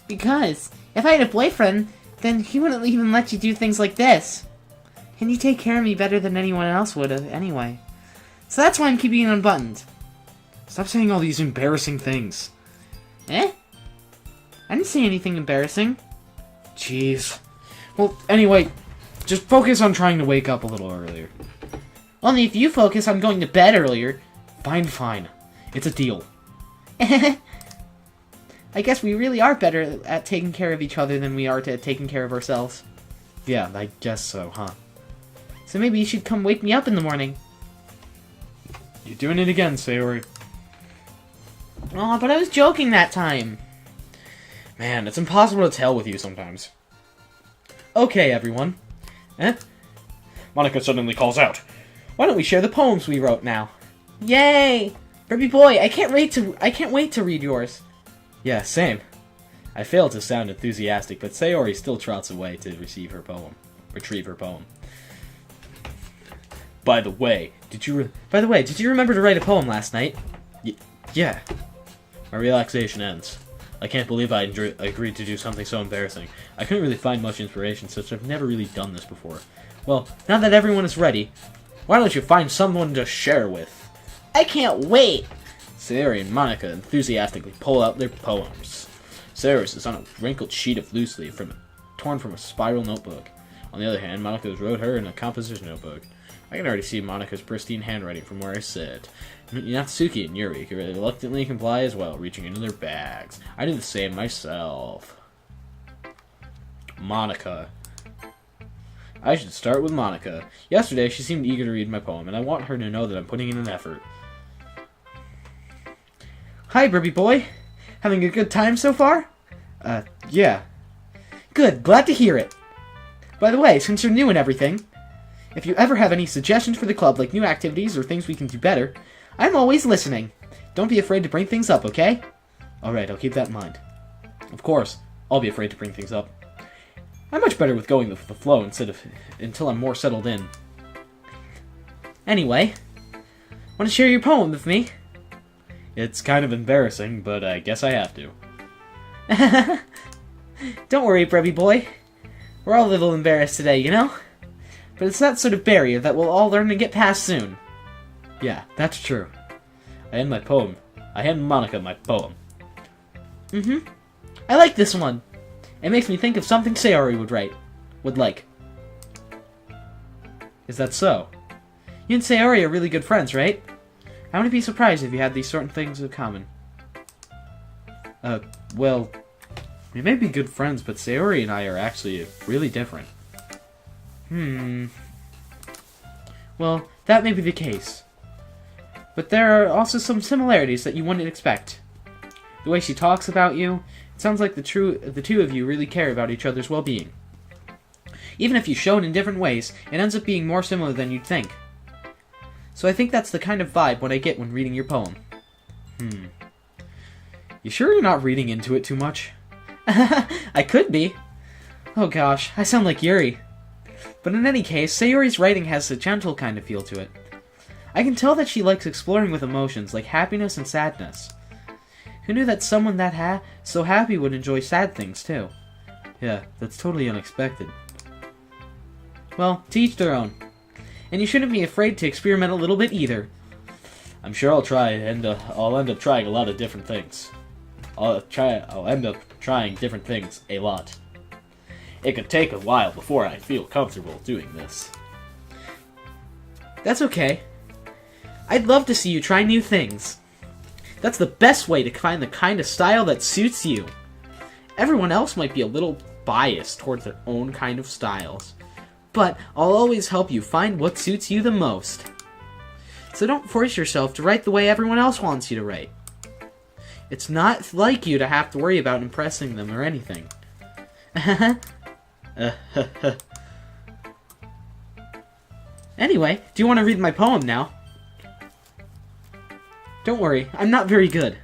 Speaker 2: Because if I had a boyfriend, then he wouldn't even let you do things like this. And you take care of me better than anyone else would have, anyway. So that's why I'm keeping it unbuttoned.
Speaker 3: Stop saying all these embarrassing things.
Speaker 2: Eh? I didn't say anything embarrassing.
Speaker 3: Jeez. Well, anyway, just focus on trying to wake up a little earlier.
Speaker 2: Only if you focus on going to bed earlier.
Speaker 3: Fine. It's a deal. I guess we really are better at taking care of each other than we are at taking care of ourselves. Yeah, I guess so, huh? So maybe you should come wake me up in the morning.
Speaker 1: You're doing it again, Sayori.
Speaker 3: Oh, but I was joking that time.
Speaker 1: Man, it's impossible to tell with you sometimes.
Speaker 3: Okay, everyone.
Speaker 1: Monica suddenly calls out.
Speaker 3: Why don't we share the poems we wrote now? Yay! Ruby boy, I can't wait to read yours.
Speaker 1: Yeah, same. I failed to sound enthusiastic, but Sayori still trots away to retrieve her poem. By the way, did you
Speaker 3: remember to write a poem last night?
Speaker 1: Yeah. My relaxation ends. I can't believe I agreed to do something so embarrassing. I couldn't really find much inspiration, since I've never really done this before.
Speaker 3: Well, now that everyone is ready,
Speaker 1: why don't you find someone to share with?
Speaker 3: I can't wait!
Speaker 1: Sayori and Monica enthusiastically pull out their poems. Sayori's is on a wrinkled sheet of loose leaf torn from a spiral notebook. On the other hand, Monica's wrote her in a composition notebook. I can already see Monica's pristine handwriting from where I sit. Natsuki and Yuri reluctantly comply as well, reaching into their bags. I do the same myself. Monica. I should start with Monica. Yesterday, she seemed eager to read my poem, and I want her to know that I'm putting in an effort.
Speaker 3: Hi, Burby boy. Having a good time so far?
Speaker 1: Yeah.
Speaker 3: Good, glad to hear it. By the way, since you're new and everything, if you ever have any suggestions for the club, like new activities or things we can do better, I'm always listening. Don't be afraid to bring things up, okay?
Speaker 1: Alright, I'll keep that in mind. Of course, I'll be afraid to bring things up. I'm much better with going with the flow until I'm more settled in.
Speaker 3: Anyway, want to share your poem with me?
Speaker 1: It's kind of embarrassing, but I guess I have to.
Speaker 3: Don't worry, Brubby boy. We're all a little embarrassed today, you know? But it's that sort of barrier that we'll all learn to get past soon.
Speaker 1: Yeah, that's true. I hand Monica my poem.
Speaker 3: I like this one. It makes me think of something Sayori would like.
Speaker 1: Is that so?
Speaker 3: You and Sayori are really good friends, right? I wouldn't be surprised if you had these certain things in common.
Speaker 1: Well, we may be good friends, but Sayori and I are actually really different.
Speaker 3: Well, that may be the case. But there are also some similarities that you wouldn't expect. The way she talks about you, it sounds like the two of you really care about each other's well-being. Even if you show it in different ways, it ends up being more similar than you'd think. So I think that's the kind of vibe what I get when reading your poem.
Speaker 1: You sure you're not reading into it too much?
Speaker 3: I could be. Oh gosh, I sound like Yuri. But in any case, Sayori's writing has a gentle kind of feel to it. I can tell that she likes exploring with emotions like happiness and sadness. Who knew that someone that so happy would enjoy sad things too?
Speaker 1: Yeah, that's totally unexpected.
Speaker 3: Well, to each their own. And you shouldn't be afraid to experiment a little bit either.
Speaker 1: I'm sure I'll try, and I'll end up trying a lot of different things. I'll end up trying different things a lot. It could take a while before I feel comfortable doing this.
Speaker 3: That's okay. I'd love to see you try new things. That's the best way to find the kind of style that suits you. Everyone else might be a little biased towards their own kind of styles, but I'll always help you find what suits you the most. So don't force yourself to write the way everyone else wants you to write. It's not like you to have to worry about impressing them or anything. Anyway, do you want to read my poem now? Don't worry, I'm not very good.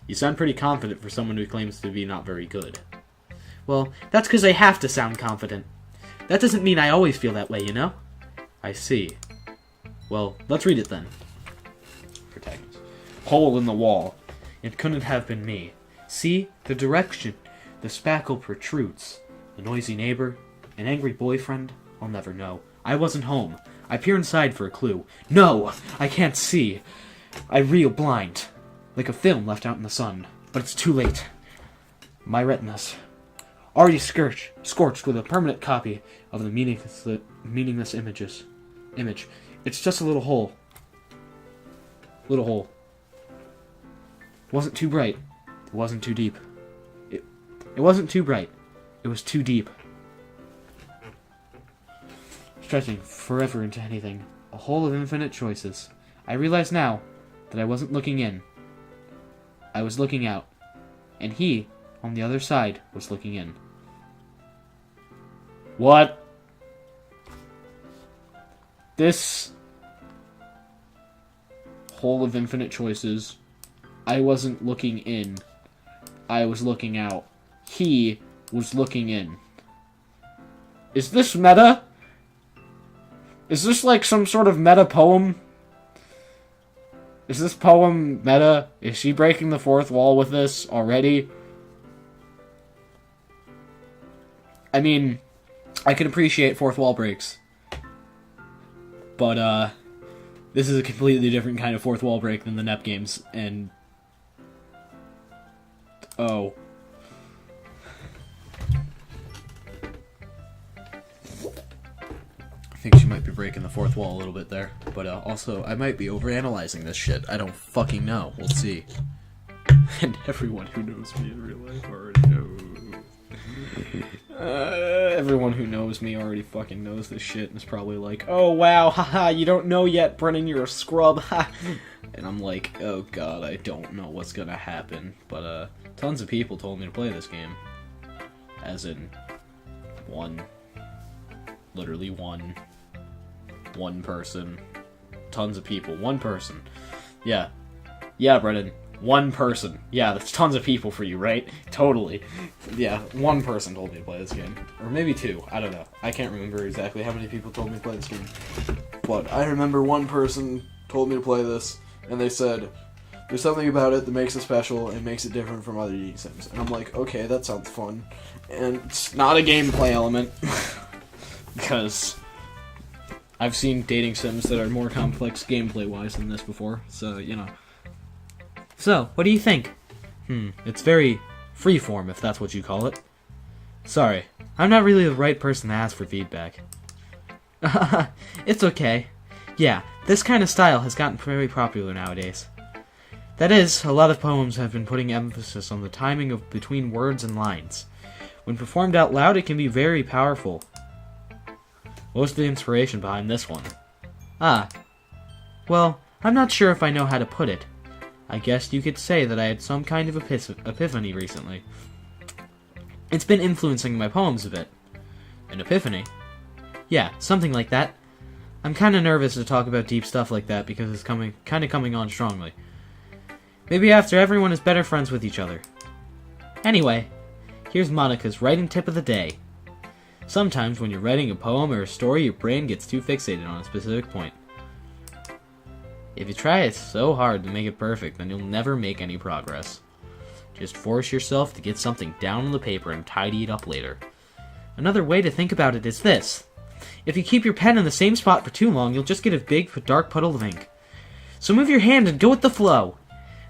Speaker 1: You sound pretty confident for someone who claims to be not very good.
Speaker 3: Well, that's because I have to sound confident. That doesn't mean I always feel that way, you know?
Speaker 1: I see. Well, let's read it then. Protagonist. Hole in the wall. It couldn't have been me. See, the direction the spackle protrudes. The noisy neighbor, an angry boyfriend, I'll never know. I wasn't home. I peer inside for a clue. No, I can't see. I reel blind, like a film left out in the sun. But it's too late. My retinas, already scorched with a permanent copy of the meaningless image. It's just a little hole.
Speaker 3: It wasn't too bright. It wasn't too deep. It wasn't too bright. It was too deep. Stretching forever into anything. A hole of infinite choices. I realize now that I wasn't looking in. I was looking out. And he, on the other side, was looking in. What? This hole of infinite choices. I wasn't looking in. I was looking out. He was looking in. Is this meta? Is this like some sort of meta poem? Is this poem meta? Is she breaking the fourth wall with this already? I mean, I can appreciate fourth wall breaks. But, this is a completely different kind of fourth wall break than the NEP games, and... Oh. I think she might be breaking the fourth wall a little bit there. But, also, I might be overanalyzing this shit. I don't fucking know. We'll see. And everyone who knows me in real life already knows. Everyone who knows me already fucking knows this shit and is probably like, oh wow, haha, you don't know yet, Brennan, you're a scrub, ha. And I'm like, oh god, I don't know what's gonna happen. But, tons of people told me to play this game. As in, literally one person. Tons of people, one person. Yeah, Brennan. One person. Yeah, that's tons of people for you, right? Totally. Yeah, one person told me to play this game. Or maybe two. I don't know. I can't remember exactly how many people told me to play this game. But I remember one person told me to play this, and they said, there's something about it that makes it special and makes it different from other dating sims. And I'm like, okay, that sounds fun. And it's not a gameplay element. Because I've seen dating sims that are more complex gameplay-wise than this before. So, you know. So, what do you think? It's very freeform, if that's what you call it. Sorry, I'm not really the right person to ask for feedback. It's okay. Yeah, this kind of style has gotten very popular nowadays. That is, a lot of poems have been putting emphasis on the timing of between words and lines. When performed out loud, it can be very powerful. What was the inspiration behind this one? Well, I'm not sure if I know how to put it. I guess you could say that I had some kind of epiphany recently. It's been influencing my poems a bit. An epiphany? Yeah, something like that. I'm kinda nervous to talk about deep stuff like that because it's kinda coming on strongly. Maybe after everyone is better friends with each other. Anyway, here's Monica's writing tip of the day. Sometimes when you're writing a poem or a story, your brain gets too fixated on a specific point. If you try it so hard to make it perfect, then you'll never make any progress. Just force yourself to get something down on the paper and tidy it up later. Another way to think about it is this. If you keep your pen in the same spot for too long, you'll just get a big, dark puddle of ink. So move your hand and go with the flow.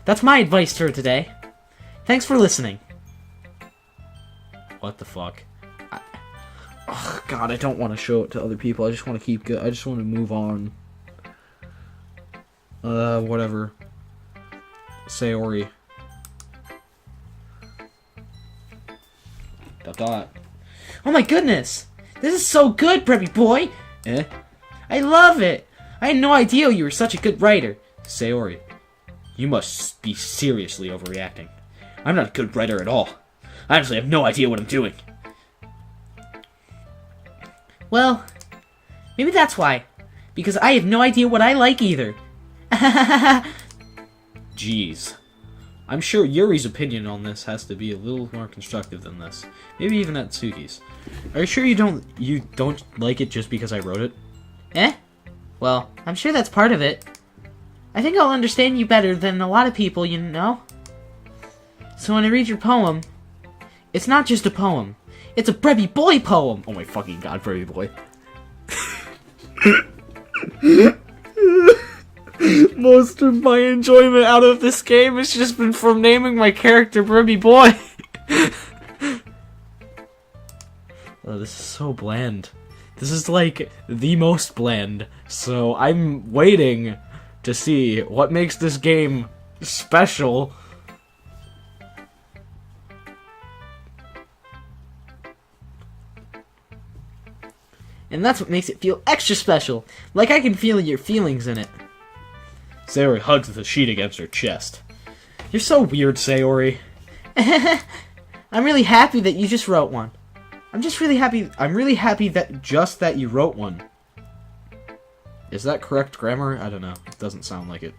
Speaker 3: That's my advice to her today. Thanks for listening. What the fuck? Oh, God, I don't want to show it to other people. I just want to keep good. I just want to move on. Whatever. Sayori. Dot. Oh my goodness! This is so good, preppy boy! I love it! I had no idea you were such a good writer. Sayori, you must be seriously overreacting. I'm not a good writer at all. I honestly have no idea what I'm doing. Well, maybe that's why. Because I have no idea what I like either. Jeez. I'm sure Yuri's opinion on this has to be a little more constructive than this. Maybe even Atsuki's. Are you sure you don't like it just because I wrote it? Well, I'm sure that's part of it. I think I'll understand you better than a lot of people, you know? So when I read your poem, it's not just a poem. It's a Preppy Boy poem! Oh my fucking god, Preppy Boy. Most of my enjoyment out of this game has just been from naming my character Preppy Boy. Oh, this is so bland. This is like the most bland. So I'm waiting to see what makes this game special. And that's what makes it feel extra special. Like I can feel your feelings in it.
Speaker 1: Sayori hugs the sheet against her chest. You're so weird, Sayori.
Speaker 3: I'm really happy that you just wrote one.
Speaker 1: I'm really happy that you wrote one. Is that correct grammar? I don't know. It doesn't sound like it.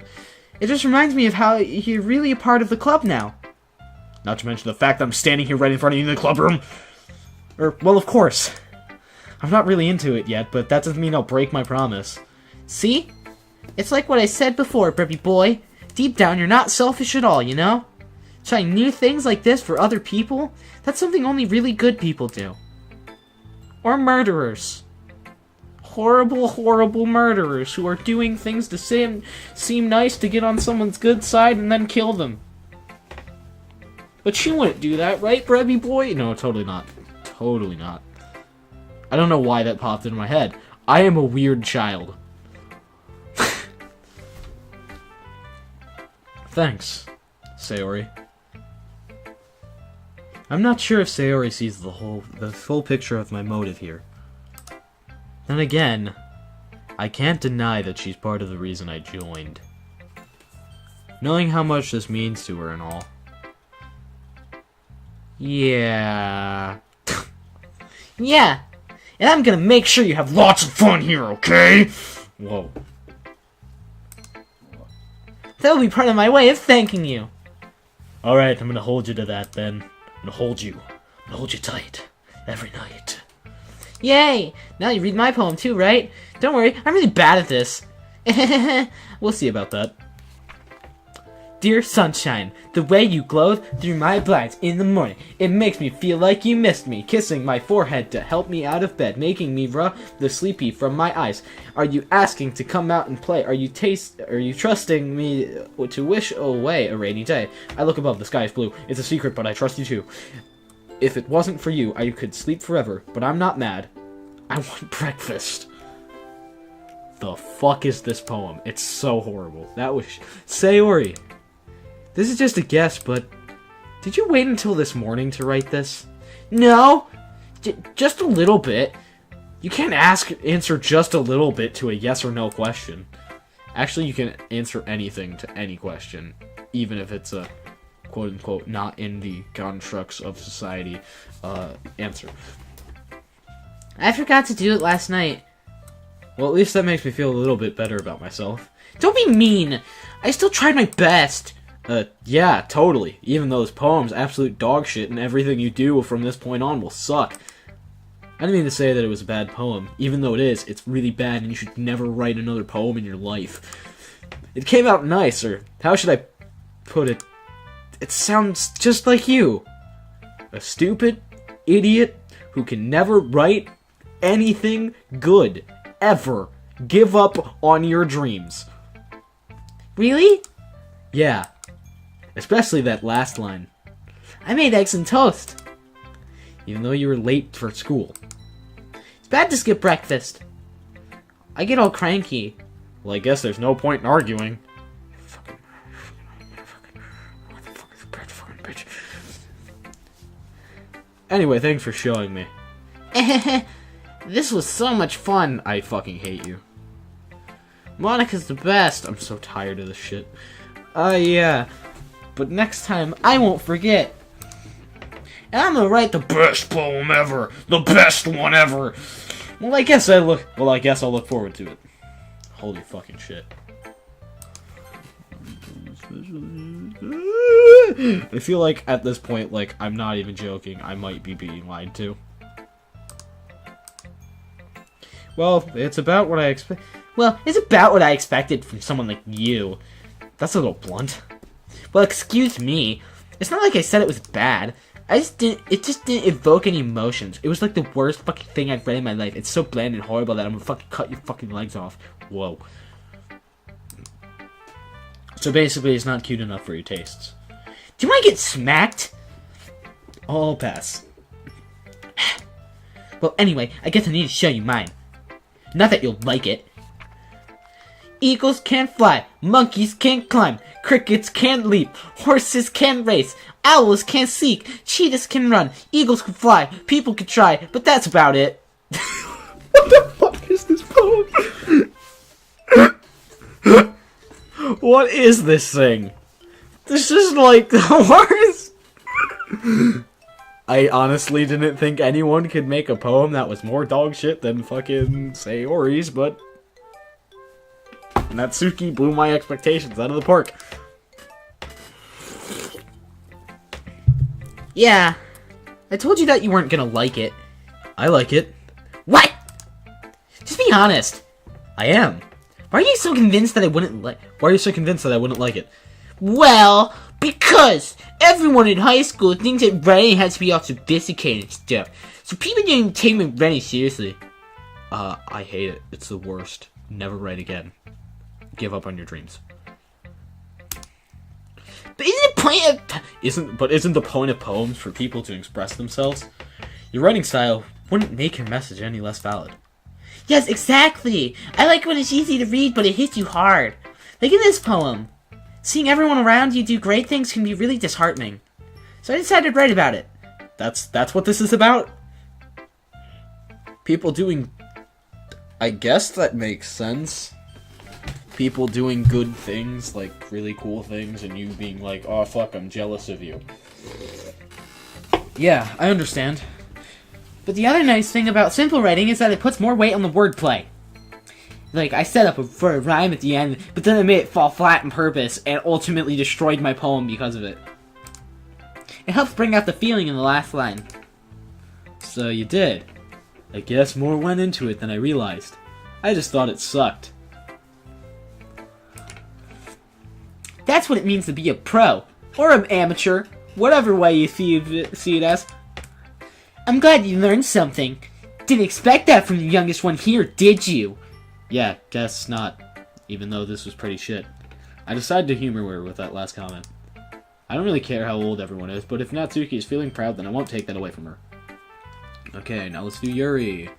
Speaker 3: It just reminds me of how you're really a part of the club now.
Speaker 1: Not to mention the fact that I'm standing here right in front of you in the club room. Well, of course. I'm not really into it yet, but that doesn't mean I'll break my promise.
Speaker 3: See? It's like what I said before, Preppy boy. Deep down, you're not selfish at all, you know? Trying new things like this for other people, that's something only really good people do. Or murderers. Horrible, horrible murderers who are doing things to seem nice to get on someone's good side and then kill them. But you wouldn't do that, right, Preppy boy?
Speaker 1: No, totally not. Totally not. I don't know why that popped into my head. I am a weird child. Thanks, Sayori. I'm not sure if Sayori sees the full picture of my motive here. Then again, I can't deny that she's part of the reason I joined. Knowing how much this means to her and all. Yeah.
Speaker 3: Yeah, and I'm gonna make sure you have lots of fun here, okay?
Speaker 1: Whoa.
Speaker 3: That'll be part of my way of thanking you.
Speaker 1: Alright, I'm gonna hold you to that then. I'm gonna hold you. I'm gonna hold you tight. Every night.
Speaker 3: Yay! Now you read my poem too, right? Don't worry, I'm really bad at this.
Speaker 1: We'll see about that.
Speaker 3: Dear sunshine, the way you glowed through my blinds in the morning, it makes me feel like you missed me, kissing my forehead to help me out of bed, making me rub the sleepy from my eyes. Are you asking to come out and play? Are you trusting me to wish away a rainy day? I look above, the sky is blue. It's a secret, but I trust you too. If it wasn't for you, I could sleep forever, but I'm not mad. I want breakfast. The fuck is this poem? It's so horrible. That was... Sayori! This is just a guess, but... Did you wait until this morning to write this? No! Just a little bit.
Speaker 1: You can't answer just a little bit to a yes or no question. Actually, you can answer anything to any question. Even if it's a quote-unquote not in the constructs of society answer.
Speaker 3: I forgot to do it last night.
Speaker 1: Well, at least that makes me feel a little bit better about myself.
Speaker 3: Don't be mean! I still tried my best.
Speaker 1: Yeah, totally. Even though this poem's absolute dog shit and everything you do from this point on will suck. I didn't mean to say that it was a bad poem. Even though it is, it's really bad and you should never write another poem in your life. It came out nice, or how should I put it? It sounds just like you. A stupid idiot who can never write anything good, ever. Give up on your dreams.
Speaker 3: Really?
Speaker 1: Yeah. Especially that last line.
Speaker 3: I made eggs and toast.
Speaker 1: Even though you were late for school.
Speaker 3: It's bad to skip breakfast. I get all cranky.
Speaker 1: Well, I guess there's no point in arguing. Bitch. Anyway, thanks for showing me.
Speaker 3: This was so much fun.
Speaker 1: I fucking hate you.
Speaker 3: Monica's the best.
Speaker 1: I'm so tired of this shit.
Speaker 3: Yeah. But next time, I won't forget. And I'm gonna write the best poem ever. The best one ever.
Speaker 1: Well, I guess I'll look forward to it. Holy fucking shit. I feel like at this point, like, I'm not even joking. I might be being lied to. Well, it's about what I expected from someone like you. That's a little blunt.
Speaker 3: Well, excuse me. It's not like I said it was bad. It just didn't evoke any emotions. It was like the worst fucking thing I've read in my life. It's so bland and horrible that I'm gonna fucking cut your fucking legs off.
Speaker 1: Whoa. So basically, it's not cute enough for your tastes.
Speaker 3: Do you want to get smacked?
Speaker 1: I'll pass.
Speaker 3: Well, anyway, I guess I need to show you mine. Not that you'll like it. Eagles can't fly, monkeys can't climb, crickets can't leap, horses can't race, owls can't seek, cheetahs can run, eagles can fly, people can try, but that's about it.
Speaker 1: What the fuck is this poem? What is this thing? This is like the worst. I honestly didn't think anyone could make a poem that was more dog shit than fucking Sayori's, but Natsuki blew my expectations out of the park.
Speaker 3: Yeah. I told you that you weren't gonna like it.
Speaker 1: I like it.
Speaker 3: What? Just be honest.
Speaker 1: I am.
Speaker 3: Why are you so convinced that I wouldn't like...
Speaker 1: Why are you so convinced that I wouldn't like it?
Speaker 3: Well, because everyone in high school thinks that writing has to be all sophisticated and stuff. So people don't take my writing seriously.
Speaker 1: I hate it. It's the worst. Never write again. Give up on your dreams.
Speaker 3: But isn't the point of...
Speaker 1: Isn't the point of poems for people to express themselves? Your writing style wouldn't make your message any less valid.
Speaker 3: Yes, exactly. I like when it's easy to read, but it hits you hard. Like in this poem. Seeing everyone around you do great things can be really disheartening. So I decided to write about it.
Speaker 1: That's what this is about? People doing... I guess that makes sense. People doing good things, like really cool things, and you being like, oh fuck, I'm jealous of you.
Speaker 3: Yeah, I understand. But the other nice thing about simple writing is that it puts more weight on the wordplay. Like, I set up for a rhyme at the end, but then I made it fall flat on purpose, and ultimately destroyed my poem because of it. It helps bring out the feeling in the last line.
Speaker 1: So you did. I guess more went into it than I realized. I just thought it sucked.
Speaker 3: That's what it means to be a pro. Or an amateur. Whatever way you see it as. I'm glad you learned something. Didn't expect that from the youngest one here, did you?
Speaker 1: Yeah, guess not. Even though this was pretty shit. I decided to humor her with that last comment. I don't really care how old everyone is, but if Natsuki is feeling proud, then I won't take that away from her. Okay, now let's do Yuri.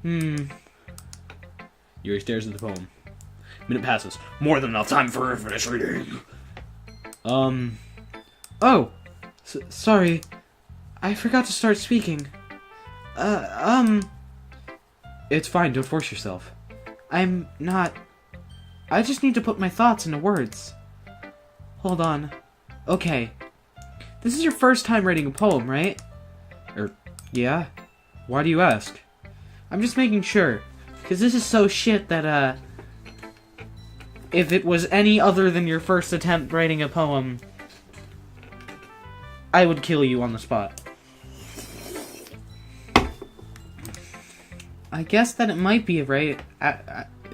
Speaker 1: Yuri stares at the poem. Minute passes. More than enough time for her to finish reading.
Speaker 3: Oh! Sorry. I forgot to start speaking.
Speaker 1: It's fine, don't force yourself.
Speaker 3: I'm not... I just need to put my thoughts into words. Hold on. Okay. This is your first time writing a poem, right?
Speaker 1: Yeah? Why do you ask?
Speaker 3: I'm just making sure. Because this is so shit that, if it was any other than your first attempt writing a poem, I would kill you on the spot. I guess that it might be right.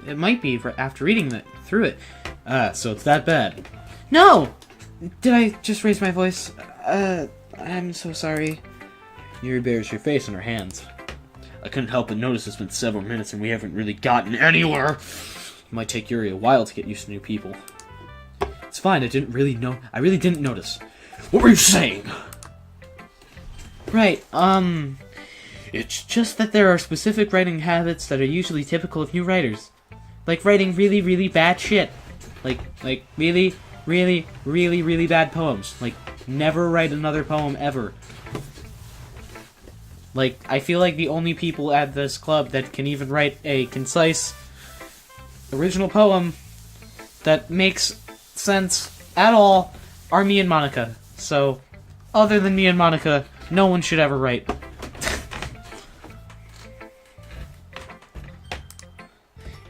Speaker 3: It might be after reading through it.
Speaker 1: So it's that bad.
Speaker 3: No! Did I just raise my voice? I'm so sorry.
Speaker 1: Yuri bears her face in her hands. I couldn't help but notice it's been several minutes and we haven't really gotten anywhere. It might take Yuri a while to get used to new people. It's fine, I really didn't notice. What were you saying?
Speaker 3: Right, it's just that there are specific writing habits that are usually typical of new writers. Like writing really, really bad shit. Like really, really, really, really bad poems. Like, never write another poem ever. Like, I feel like the only people at this club that can even write a concise, original poem that makes sense at all are me and Monica. So, other than me and Monica, no one should ever write.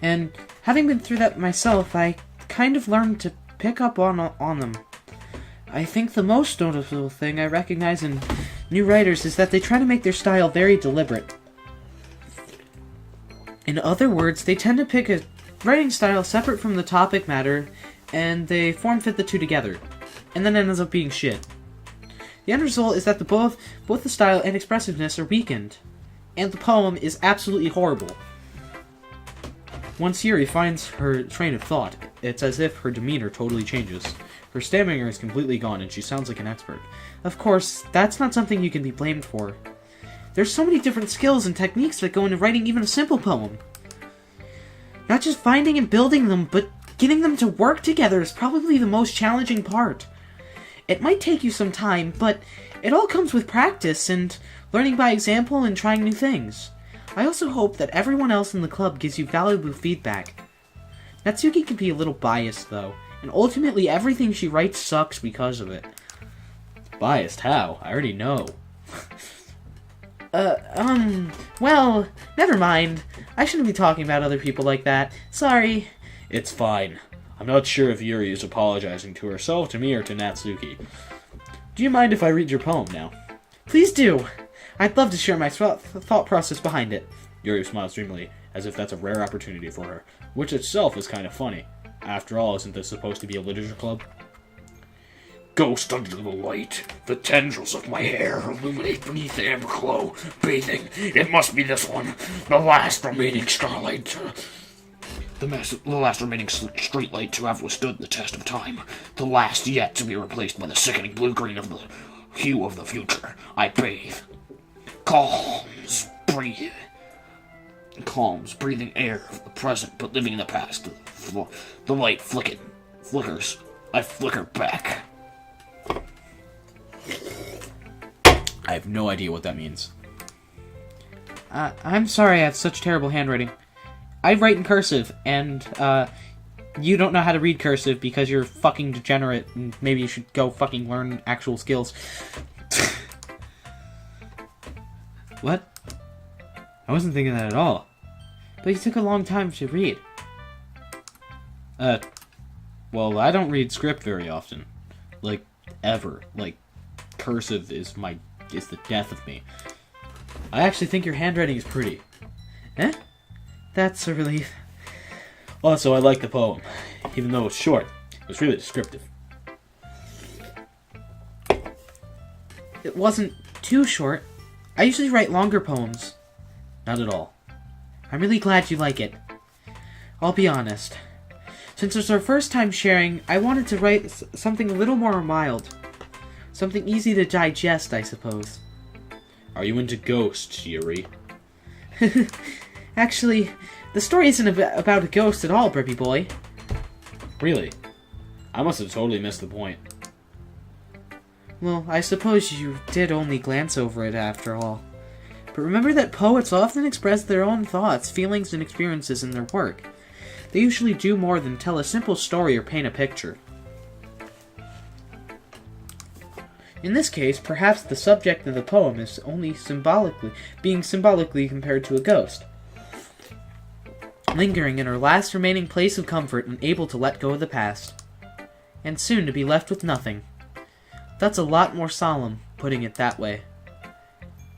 Speaker 3: And having been through that myself, I kind of learned to pick up on them. I think the most noticeable thing I recognize in new writers is that they try to make their style very deliberate. In other words, they tend to pick a writing style separate from the topic matter, and they form-fit the two together, and then it ends up being shit. The end result is that both the style and expressiveness are weakened, and the poem is absolutely horrible. Once Yuri finds her train of thought, it's as if her demeanor totally changes. Her stamina is completely gone and she sounds like an expert. Of course, that's not something you can be blamed for. There's so many different skills and techniques that go into writing even a simple poem. Not just finding and building them, but getting them to work together is probably the most challenging part. It might take you some time, but it all comes with practice, and learning by example and trying new things. I also hope that everyone else in the club gives you valuable feedback. Natsuki can be a little biased, though, and ultimately everything she writes sucks because of it.
Speaker 1: Biased? How? I already know.
Speaker 3: Well, never mind. I shouldn't be talking about other people like that. Sorry.
Speaker 1: It's fine. I'm not sure if Yuri is apologizing to herself, to me, or to Natsuki. Do you mind if I read your poem now?
Speaker 3: Please do. I'd love to share my thought process behind it.
Speaker 1: Yuri smiles dreamily, as if that's a rare opportunity for her, which itself is kind of funny. After all, isn't this supposed to be a literature club?
Speaker 4: Ghost under the light, the tendrils of my hair illuminate beneath the amber glow, bathing. It must be this one, the last remaining starlight. The last remaining streetlight to have withstood the test of time. The last yet to be replaced by the sickening blue-green of the hue of the future. I bathe. Calms, breathing air of the present, but living in the past. The light flickers. I flicker back.
Speaker 1: I have no idea what that means.
Speaker 3: I'm sorry I have such terrible handwriting. I write in cursive, and, you don't know how to read cursive because you're fucking degenerate, and maybe you should go fucking learn actual skills.
Speaker 1: What? I wasn't thinking that at all.
Speaker 3: But you took a long time to read.
Speaker 1: Well, I don't read script very often. Like, ever. Like, cursive is the death of me. I actually think your handwriting is pretty.
Speaker 3: Eh? That's a relief.
Speaker 1: Also, I like the poem. Even though it's short, it was really descriptive.
Speaker 3: It wasn't too short. I usually write longer poems.
Speaker 1: Not at all.
Speaker 3: I'm really glad you like it. I'll be honest. Since it's our first time sharing, I wanted to write something a little more mild. Something easy to digest, I suppose.
Speaker 1: Are you into ghosts, Yuri?
Speaker 3: Actually, the story isn't about a ghost at all, Brippy boy.
Speaker 1: Really? I must have totally missed the point.
Speaker 3: Well, I suppose you did only glance over it after all. But remember that poets often express their own thoughts, feelings, and experiences in their work. They usually do more than tell a simple story or paint a picture. In this case, perhaps the subject of the poem is only symbolically compared to a ghost, lingering in her last remaining place of comfort and able to let go of the past, and soon to be left with nothing. That's a lot more solemn, putting it that way.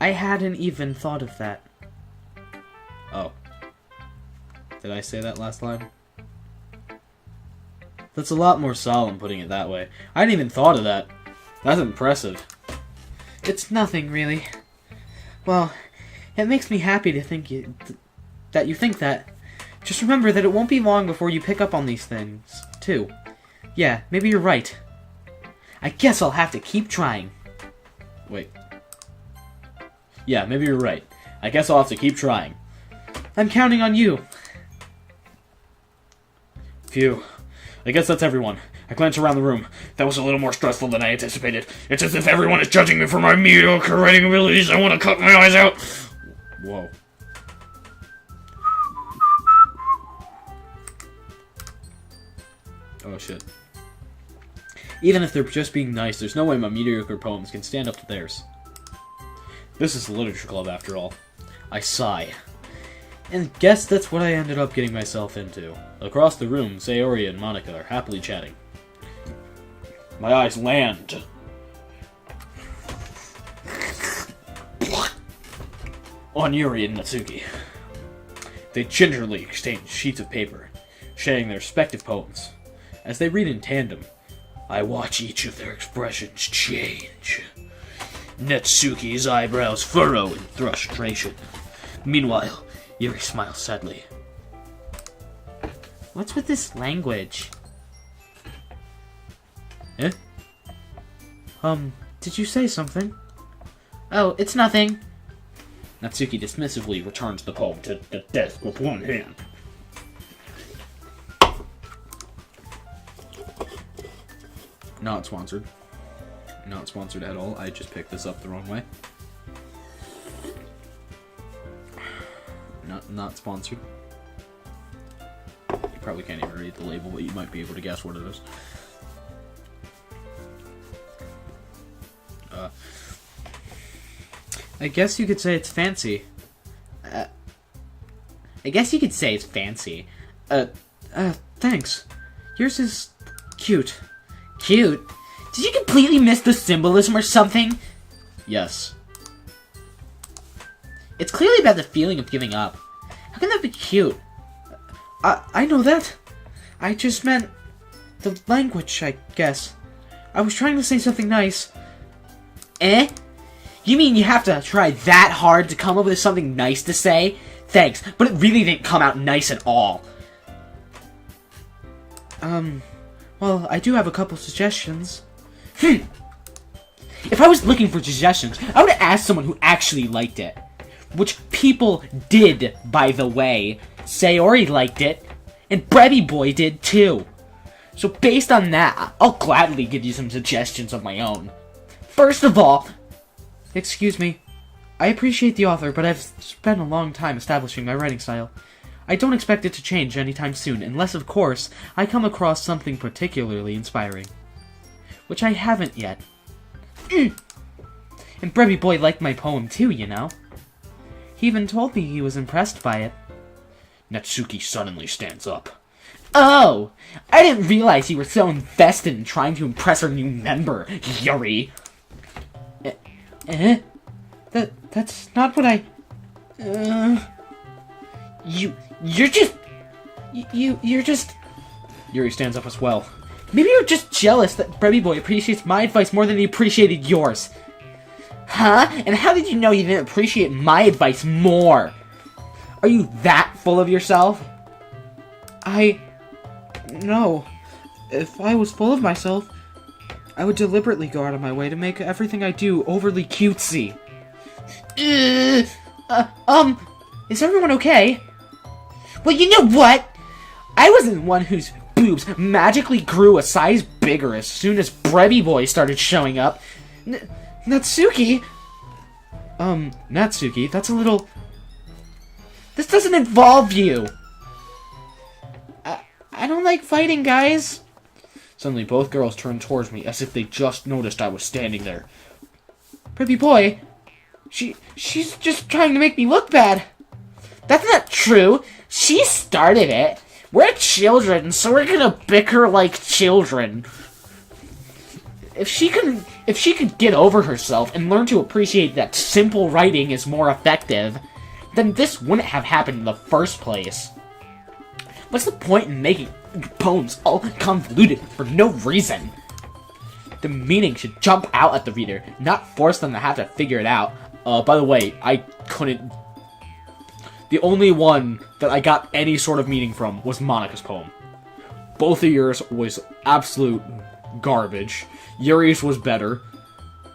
Speaker 3: I hadn't even thought of that.
Speaker 1: Oh. Did I say that last line? That's a lot more solemn, putting it that way. I hadn't even thought of that. That's impressive.
Speaker 3: It's nothing, really. Well, it makes me happy to think that you think that. Just remember that it won't be long before you pick up on these things, too. Yeah, maybe you're right. I guess I'll have to keep trying.
Speaker 1: Wait. Yeah, maybe you're right. I guess I'll have to keep trying.
Speaker 3: I'm counting on you.
Speaker 1: Phew. I guess that's everyone. I glance around the room.
Speaker 4: That was a little more stressful than I anticipated. It's as if everyone is judging me for my mediocre writing abilities. I want to cut my eyes out.
Speaker 1: Whoa. Oh shit. Even if they're just being nice, there's no way my mediocre poems can stand up to theirs. This is the literature club, after all. I sigh. And guess that's what I ended up getting myself into. Across the room, Sayori and Monica are happily chatting. My eyes land on Yuri and Natsuki. They gingerly exchange sheets of paper, sharing their respective poems. As they read in tandem, I watch each of their expressions change. Natsuki's eyebrows furrow in frustration. Meanwhile, Yuri smiles sadly.
Speaker 3: What's with this language?
Speaker 1: Eh?
Speaker 3: Did you say something? Oh, it's nothing.
Speaker 1: Natsuki dismissively returns the poem to the desk with one hand. Not sponsored. Not sponsored at all. I just picked this up the wrong way.
Speaker 3: Not sponsored. You probably can't even read the label, but you might be able to guess what it is. I guess you could say it's fancy. Thanks. Yours is cute.
Speaker 2: Cute? Did you completely miss the symbolism or something?
Speaker 3: Yes.
Speaker 2: It's clearly about the feeling of giving up. How can that be cute?
Speaker 3: I know that. I just meant the language, I guess. I was trying to say something nice.
Speaker 2: Eh? You mean you have to try that hard to come up with something nice to say? Thanks, but it really didn't come out nice at all.
Speaker 3: Well, I do have a couple suggestions.
Speaker 2: If I was looking for suggestions, I would have asked someone who actually liked it. Which people did, by the way. Sayori liked it, and Brevy Boy did too. So based on that, I'll gladly give you some suggestions of my own. First of all...
Speaker 3: Excuse me. I appreciate the author, but I've spent a long time establishing my writing style. I don't expect it to change anytime soon, unless, of course, I come across something particularly inspiring. Which I haven't yet. And Brevy Boy liked my poem too, you know. He even told me he was impressed by it.
Speaker 4: Natsuki suddenly stands up.
Speaker 2: Oh! I didn't realize you were so invested in trying to impress our new member, Yuri.
Speaker 3: That's not what I...
Speaker 2: You're just...
Speaker 3: You're just... Yuri stands up as well.
Speaker 2: Maybe you're just jealous that Brevy Boy appreciates my advice more than he appreciated yours. Huh? And how did you know you didn't appreciate my advice more? Are you that full of yourself?
Speaker 3: No. If I was full of myself, I would deliberately go out of my way to make everything I do overly cutesy.
Speaker 2: Is everyone okay? Well, you know what? I wasn't one whose boobs magically grew a size bigger as soon as Brevy Boy started showing up.
Speaker 3: Natsuki? Natsuki, that's a little...
Speaker 2: This doesn't involve you!
Speaker 3: I don't like fighting, guys.
Speaker 1: Suddenly, both girls turned towards me as if they just noticed I was standing there.
Speaker 3: Brevy Boy, she's just trying to make me look bad.
Speaker 2: That's not true! She started it! We're children, so we're gonna bicker like children. If she could get over herself and learn to appreciate that simple writing is more effective, then this wouldn't have happened in the first place. What's the point in making poems all convoluted for no reason? The meaning should jump out at the reader, not force them to have to figure it out.
Speaker 1: By the way, I couldn't... The only one that I got any sort of meaning from was Monica's poem. Both of yours was absolute garbage. Yuri's was better,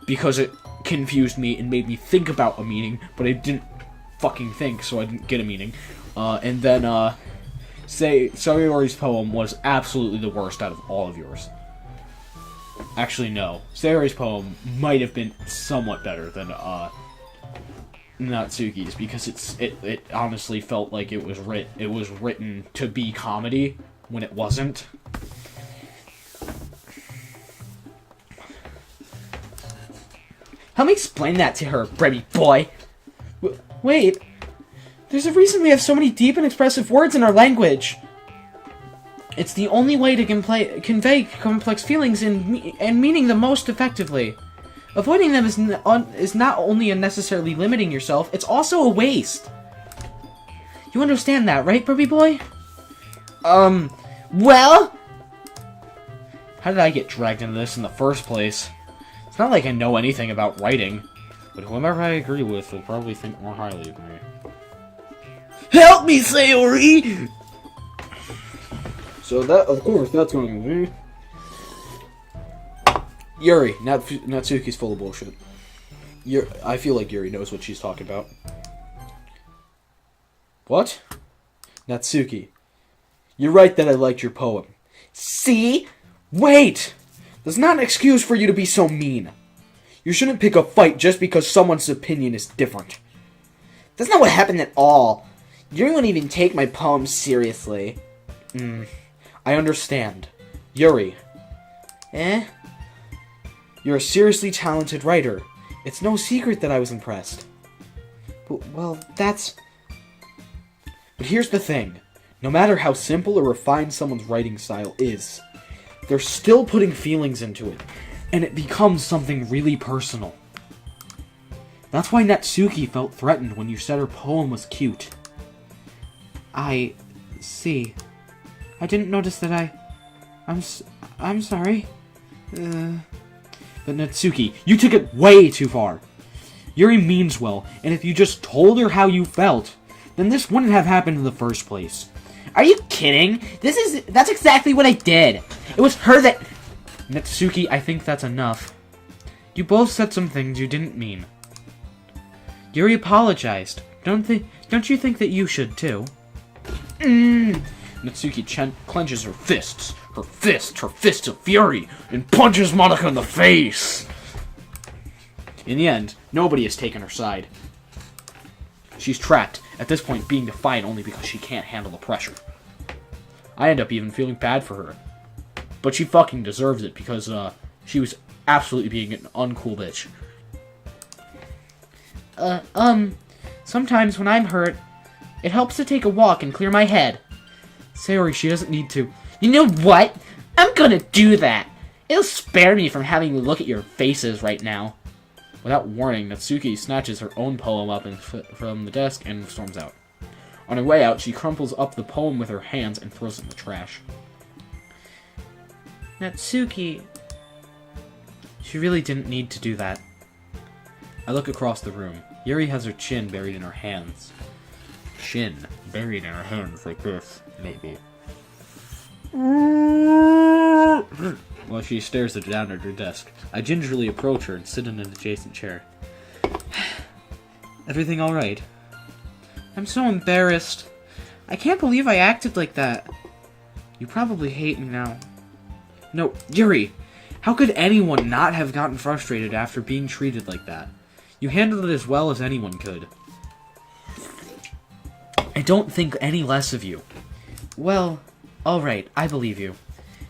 Speaker 1: because it confused me and made me think about a meaning, but I didn't fucking think, so I didn't get a meaning. And then, Sayori's poem was absolutely the worst out of all of yours. Actually, no. Sayori's poem might have been somewhat better than, Natsuki's, because it honestly felt like it was written to be comedy when it wasn't.
Speaker 2: Help me explain that to her, Brevy Boy.
Speaker 3: Wait, there's a reason we have so many deep and expressive words in our language. It's the only way to convey complex feelings and meaning the most effectively. Avoiding them is not only unnecessarily limiting yourself, it's also a waste. You understand that, right, Brevy Boy?
Speaker 2: Well?
Speaker 1: How did I get dragged into this in the first place? It's not like I know anything about writing, but whomever I agree with will probably think more highly of me.
Speaker 2: Help me, Sayori!
Speaker 1: So that, of course, that's going to be... Yuri, Natsuki's full of bullshit. I feel like Yuri knows what she's talking about. What? Natsuki. You're right that I liked your poem.
Speaker 2: See?
Speaker 1: Wait! That's not an excuse for you to be so mean. You shouldn't pick a fight just because someone's opinion is different.
Speaker 2: That's not what happened at all.
Speaker 3: You wouldn't even take my poems seriously.
Speaker 1: I understand. Yuri,
Speaker 3: Eh?
Speaker 1: you're a seriously talented writer. It's no secret that I was impressed.
Speaker 3: Well, that's...
Speaker 1: But here's the thing. No matter how simple or refined someone's writing style is, they're still putting feelings into it, and it becomes something really personal. That's why Natsuki felt threatened when you said her poem was cute.
Speaker 3: I see. I didn't notice that I'm sorry.
Speaker 1: But Natsuki, you took it way too far. Yuri means well, and if you just told her how you felt, then this wouldn't have happened in the first place.
Speaker 3: Are you kidding? That's exactly what I did. It was her that...
Speaker 1: Natsuki, I think that's enough. You both said some things you didn't mean. Yuri apologized. Don't you think that you should too? Natsuki clenches her fists. Her fist of fury, and punches Monika in the face. In the end, nobody has taken her side. She's trapped, at this point being defiant only because she can't handle the pressure. I end up even feeling bad for her. But she fucking deserves it because she was absolutely being an uncool bitch.
Speaker 3: Sometimes when I'm hurt, it helps to take a walk and clear my head.
Speaker 1: Sayori, she doesn't need to.
Speaker 3: You know what? I'm gonna do that. It'll spare me from having to look at your faces right now.
Speaker 1: Without warning, Natsuki snatches her own poem up from the desk and storms out. On her way out, she crumples up the poem with her hands and throws it in the trash.
Speaker 3: Natsuki...
Speaker 1: She really didn't need to do that. I look across the room. Yuri has her chin buried in her hands. Chin buried in her hands like this, maybe. While she stares down at her desk, I gingerly approach her and sit in an adjacent chair. Everything alright?
Speaker 3: I'm so embarrassed. I can't believe I acted like that. You probably hate me now.
Speaker 1: No, Yuri! How could anyone not have gotten frustrated after being treated like that? You handled it as well as anyone could. I don't think any less of you.
Speaker 3: Well, alright, I believe you.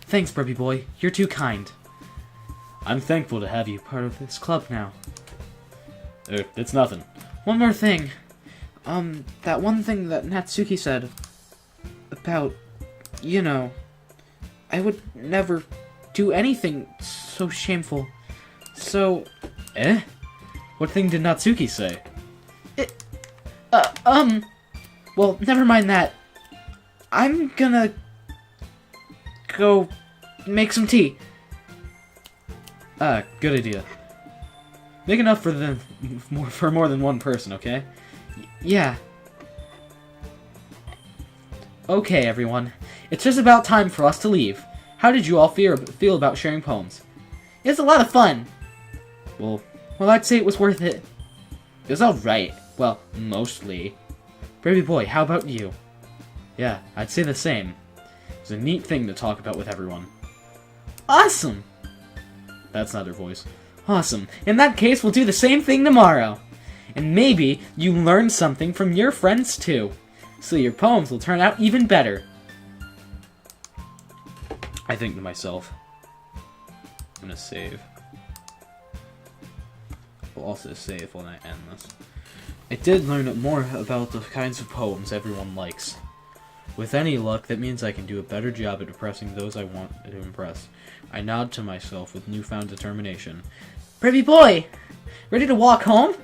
Speaker 3: Thanks, Burpy Boy. You're too kind.
Speaker 1: I'm thankful to have you part of this club now. It's nothing.
Speaker 3: One more thing. That one thing that Natsuki said about, you know, I would never do anything so shameful. So...
Speaker 1: Eh? What thing did Natsuki say?
Speaker 3: Well, never mind that. I'm gonna go make some tea.
Speaker 1: Good idea. Make enough for more than one person, okay?
Speaker 3: Yeah. Okay, everyone. It's just about time for us to leave. How did you all feel about sharing poems? It was a lot of fun.
Speaker 1: Well, I'd say it was worth it.
Speaker 3: It was alright. Well, mostly.
Speaker 1: Baby boy, how about you? Yeah, I'd say the same. It was a neat thing to talk about with everyone.
Speaker 3: Awesome!
Speaker 1: That's not her voice.
Speaker 3: Awesome. In that case, we'll do the same thing tomorrow. And maybe you learn something from your friends too. So your poems will turn out even better.
Speaker 1: I think to myself, I'm gonna save. We'll also save when I end this. I did learn more about the kinds of poems everyone likes. With any luck, that means I can do a better job at impressing those I want to impress. I nod to myself with newfound determination.
Speaker 3: Baby boy! Ready to walk home?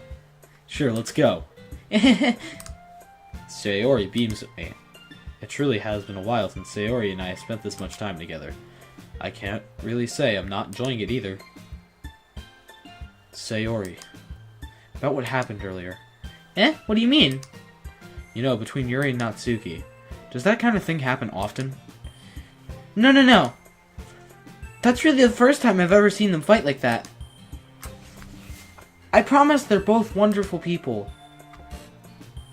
Speaker 1: Sure, let's go. Sayori beams at me. It truly has been a while since Sayori and I have spent this much time together. I can't really say I'm not enjoying it either. Sayori. About what happened earlier.
Speaker 3: Eh? What do you mean?
Speaker 1: You know, between Yuri and Natsuki. Does that kind of thing happen often?
Speaker 3: No. That's really the first time I've ever seen them fight like that. I promise they're both wonderful people.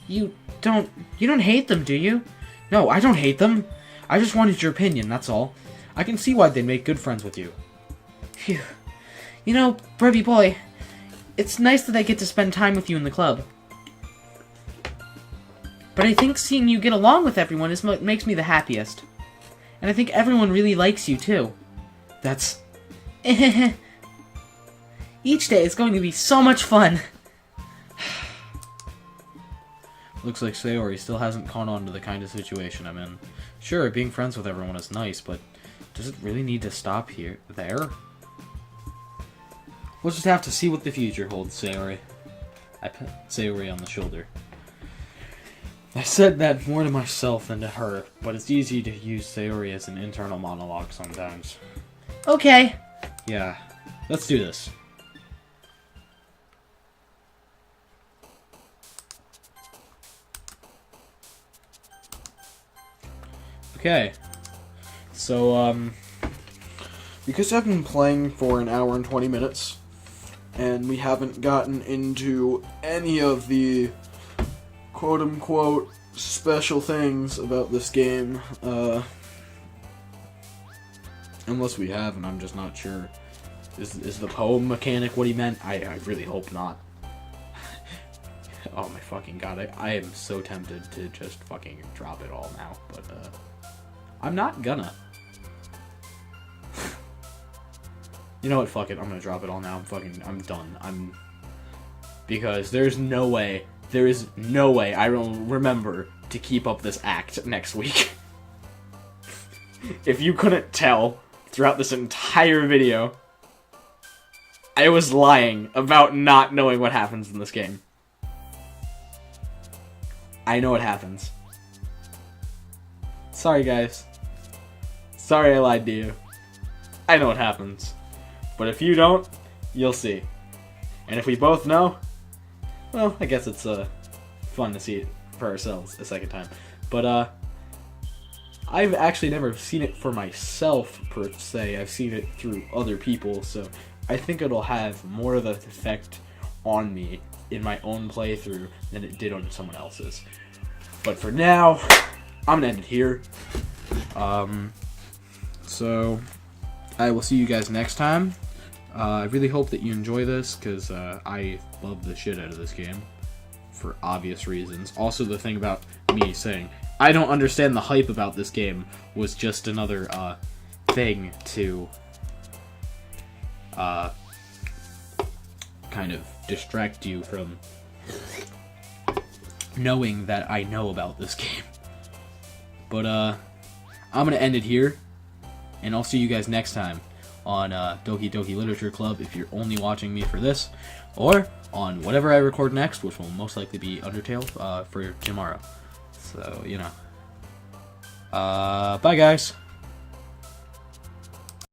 Speaker 3: You don't hate them, do you?
Speaker 1: No, I don't hate them. I just wanted your opinion, that's all. I can see why they'd make good friends with you.
Speaker 3: Phew. You know, Brevy boy, it's nice that I get to spend time with you in the club. But I think seeing you get along with everyone is what makes me the happiest. And I think everyone really likes you, too.
Speaker 1: That's...
Speaker 3: Each day is going to be so much fun.
Speaker 1: Looks like Sayori still hasn't caught on to the kind of situation I'm in. Sure, being friends with everyone is nice, but does it really need to stop there? We'll just have to see what the future holds, Sayori. I pat Sayori on the shoulder. I said that more to myself than to her, but it's easy to use Sayori as an internal monologue sometimes.
Speaker 3: Okay.
Speaker 1: Yeah, let's do this. Okay, so, because I've been playing for an hour and 20 minutes, and we haven't gotten into any of the quote-unquote special things about this game, unless we have, and I'm just not sure. Is the poem mechanic what he meant? I really hope not. Oh my fucking god, I am so tempted to just fucking drop it all now, but, I'm not gonna. You know what, fuck it, I'm gonna drop it all now. I'm done. Because there is no way I will remember to keep up this act next week. If you couldn't tell throughout this entire video, I was lying about not knowing what happens in this game. I know what happens. Sorry, guys. Sorry I lied to you. I know what happens. But if you don't, you'll see. And if we both know, well, I guess it's fun to see it for ourselves a second time. But I've actually never seen it for myself, per se. I've seen it through other people, so I think it'll have more of an effect on me in my own playthrough than it did on someone else's. But for now, I'm gonna end it here. So I will see you guys next time. I really hope that you enjoy this, because I love the shit out of this game, for obvious reasons. Also, the thing about me saying I don't understand the hype about this game was just another thing to kind of distract you from knowing that I know about this game. But I'm gonna end it here, and I'll see you guys next time on Doki Doki Literature Club if you're only watching me for this, or on whatever I record next, which will most likely be Undertale for tomorrow. So, you know. Bye, guys.